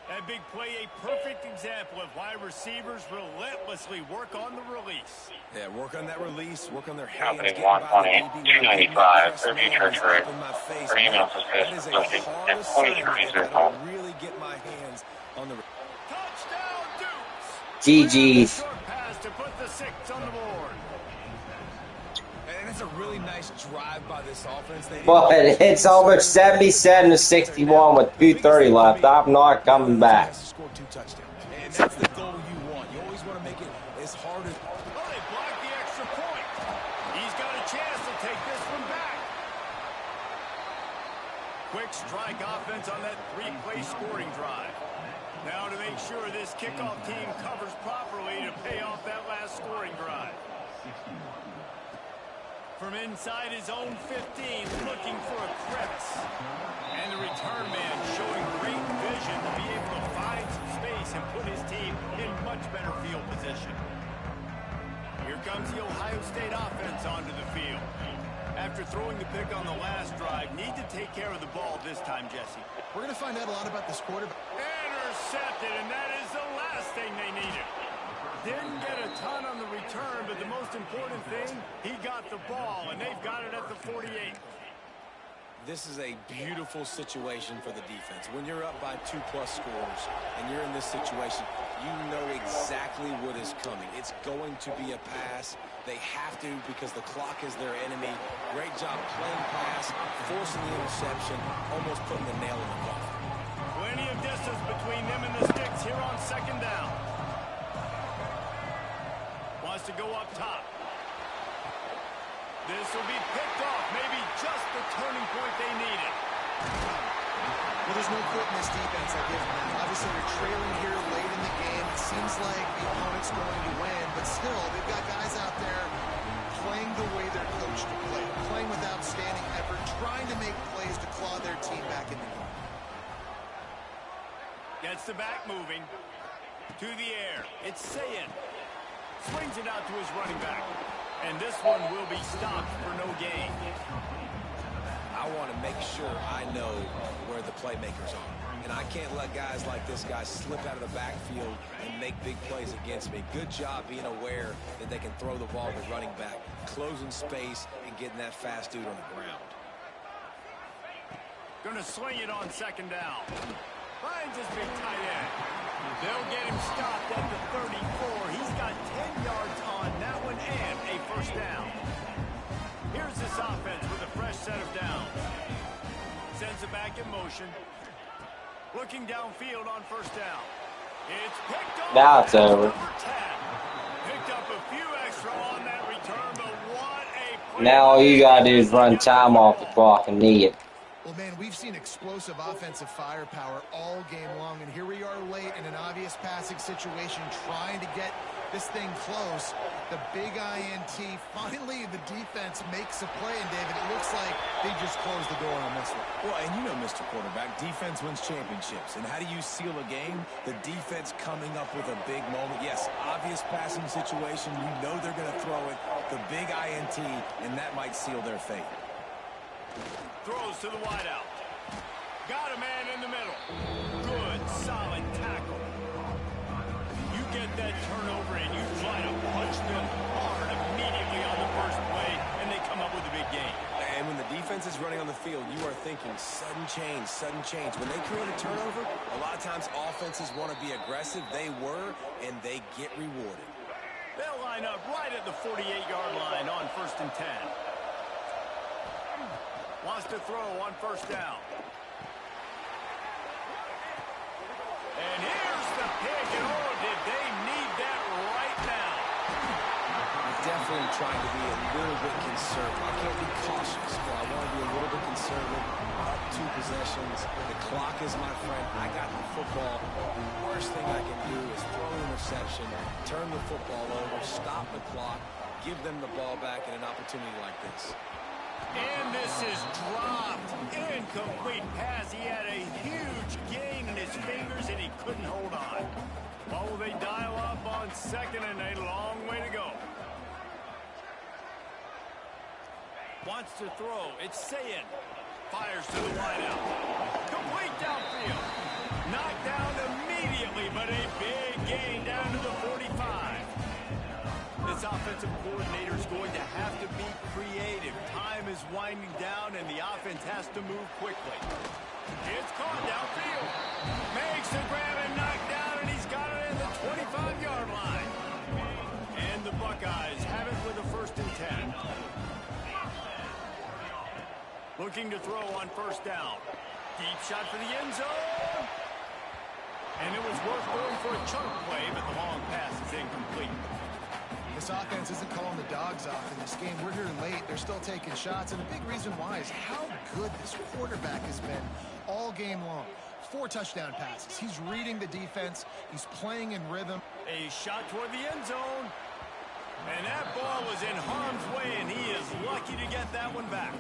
That big play, a perfect example of why receivers relentlessly work on the release. Yeah, work on that release, work on their hands. Company 120, 295, Irving Church Road. For email That is a hard assignment if I don't really get my hands on the... Touchdown, Dukes! GG's. Short pass to put the 6 on the board. And it's a really nice drive by this offense. But it's almost 77-61 with 2:30 left. I'm not coming back. Score 2 touchdowns. And that's the goal you want. You always want to make it as hard as... Oh, they blocked the extra point. He's got a chance to take this one back. Quick strike offense on that 3-play scoring drive. Now to make sure this kickoff team covers properly to pay off that last scoring drive. From inside his own 15, looking for a crevice. And the return man showing great vision to be able to find some space and put his team in much better field position. Here comes the Ohio State offense onto the field. After throwing the pick on the last drive, need to take care of the ball this time, Jesse. We're going to find out a lot about this quarterback. Intercepted, and that is the last thing they needed. Didn't get a ton on the return, but the most important thing, he got the ball, and they've got it at the 48. This is a beautiful situation for the defense. When you're up by 2+ scores and you're in this situation, you know exactly what is coming. It's going to be a pass. They have to because the clock is their enemy. Great job playing pass, forcing the interception, almost putting the nail in the coffin. Plenty of distance between them and the sticks here on second down. Wants to go up top. This will be picked off. Maybe just the turning point they needed. Well, there's no quit in this defense, I give them that. Obviously, they're trailing here late in the game. It seems like the opponent's going to win, but still, they've got guys out there playing the way they're coached to play, playing with outstanding effort, trying to make plays to claw their team back in the game. Gets the back moving. To the air. It's Sayin. Swings it out to his running back. And this one will be stopped for no gain. I want to make sure I know where the playmakers are. And I can't let guys like this guy slip out of the backfield and make big plays against me. Good job being aware that they can throw the ball to running back, closing space, and getting that fast dude on the ground. Going to sling it on second down. Finds his big tight end. They'll get him stopped at the 34. He's got 10 yards on that one and a first down. Here's this offense with a fresh set of downs. Sends it back in motion. Looking downfield on first down. It's picked off. Now it's over. Picked up a few extra on that return, but what a... Now all you gotta do is run time off the clock and knee it. Well, man, we've seen explosive offensive firepower all game long, and here we are late in an obvious passing situation trying to get this thing close. The big INT, finally the defense makes a play, and David, it looks like they just closed the door on this one. Well, and you know, Mr. Quarterback, defense wins championships. And how do you seal a game? The defense coming up with a big moment. Yes, obvious passing situation. You know they're going to throw it. The big INT, and that might seal their fate. Throws to the wideout. Got a man in the middle. Good, solid tackle. You get that turnover and you try to punch them hard immediately on the first play, and they come up with a big gain. And when the defense is running on the field, you are thinking sudden change, sudden change. When they create a turnover, a lot of times offenses want to be aggressive. They were, and they get rewarded. They'll line up right at the 48-yard line on 1st and 10. Wants to throw on 1st down. And here's the pick, and oh, did they need that right now. Definitely trying to be a little bit conservative. I can't be cautious, but I want to be a little bit conservative. Up 2 possessions. The clock is my friend. I got the football. The worst thing I can do is throw an interception, turn the football over, stop the clock, give them the ball back in an opportunity like this. And this is dropped. Incomplete pass. He had a huge gain in his fingers, and he couldn't hold on. Well, will they dial up on 2nd and a long way to go? Wants to throw. It's Sayin. Fires to the wideout. Complete downfield. Knocked down immediately, but a big gain down to the 45. This offensive coordinator is going to have to be creative. Time is winding down, and the offense has to move quickly. It's caught downfield. Makes the grab and knocked down, and he's got it in the 25-yard line. And the Buckeyes have it with a 1st and 10. Looking to throw on 1st down. Deep shot for the end zone. And it was worth going for a chunk play, but the long pass is incomplete. This offense isn't calling the dogs off in this game. We're here late. They're still taking shots. And a big reason why is how good this quarterback has been all game long. 4 touchdown passes. He's reading the defense. He's playing in rhythm. A shot toward the end zone. And that ball was in harm's way, and he is lucky to get that one back.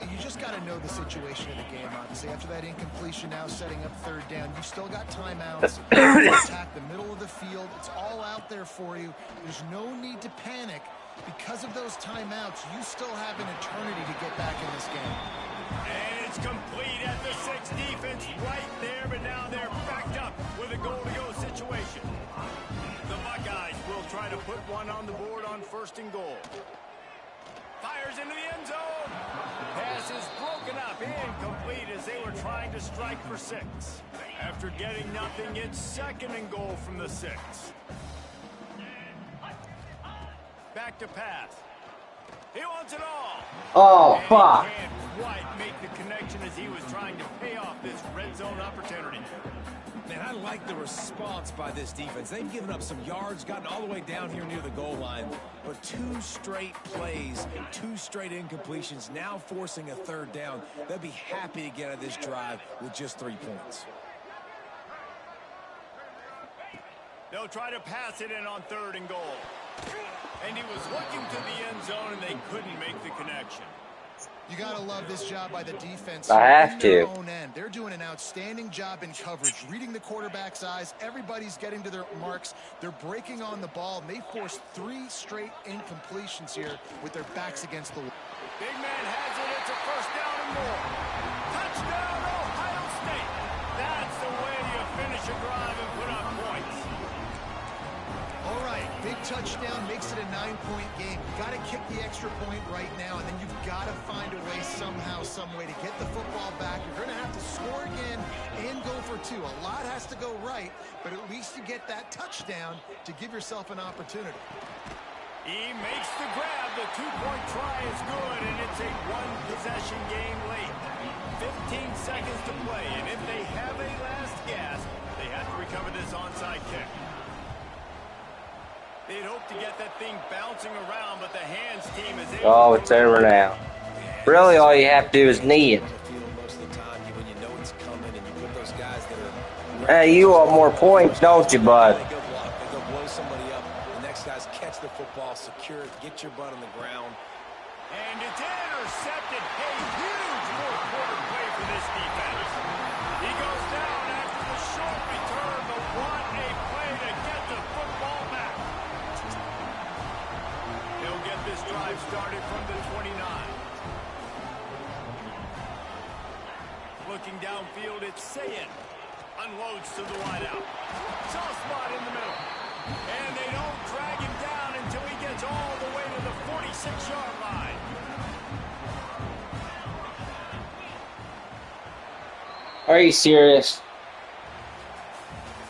You just got to know the situation of the game, obviously. After that incompletion, now setting up 3rd down. You've still got timeouts. Attack the middle of the field. It's all out there for you. There's no need to panic. Because of those timeouts, you still have an eternity to get back in this game. And it's complete at the 6. Defense right there, but now they're backed up with a goal-to-go situation. The Buckeyes will try to put one on the board on 1st and goal. Fires into the end zone. Pass is broken up, incomplete as they were trying to strike for 6. After getting nothing, it's 2nd and goal from the 6. Back to pass. He wants it all. Oh, fuck. He can't quite make the connection as he was trying to pay off this red zone opportunity. Man, I like the response by this defense. They've given up some yards, gotten all the way down here near the goal line. But 2 straight plays, 2 straight incompletions, now forcing a 3rd down. They'll be happy to get out of this drive with just 3 points. They'll try to pass it in on 3rd and goal. And he was looking to the end zone, and they couldn't make the connection. You got to love this job by the defense. I have to. They're doing an outstanding job in coverage, reading the quarterback's eyes. Everybody's getting to their marks. They're breaking on the ball, and they forced 3 straight incompletions here with their backs against the wall. Big man has it. It's a 1st down and more. Touchdown, Ohio State. That's the way you finish a drive and put up points. All right, big touchdown makes it a 9-point game. You got to kick the extra point right now, and then you've got to find a way somehow, some way to get the football back. You're going to have to score again and go for 2. A lot has to go right, but at least you get that touchdown to give yourself an opportunity. He makes the grab. The 2-point try is good, and it's a 1-possession game late. 15 seconds to play, and if they have a last gasp, they have to recover this onside kick. They'd hope to get that thing bouncing around, but the hands team is able. Oh, it's over now. Really, all you have to do is knee it. Hey, you want more points, don't you, bud? They go block. They go blow somebody up. The next guys catch the football, secure it, get your butt on the ground. And it's intercepted. A huge fourth-quarter play for this defense. He goes down after the short return, but what a play to get the football back. They'll get this drive started from the 29. Looking downfield, it's Sayin. Unloads to the wideout. Soft spot in the middle. And they don't drag him down until he gets all the way to the 46-yard line. Are you serious?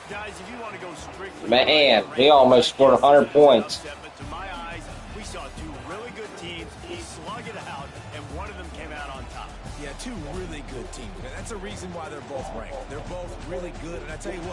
Guys, if you want to go strictly, Man, he almost scored 100 points. but to my eyes, we saw two really good teams slug it out, and one of them came out on top. Yeah, two really good teams. And that's a reason why they're both ranked. They're both really good, and I tell you what,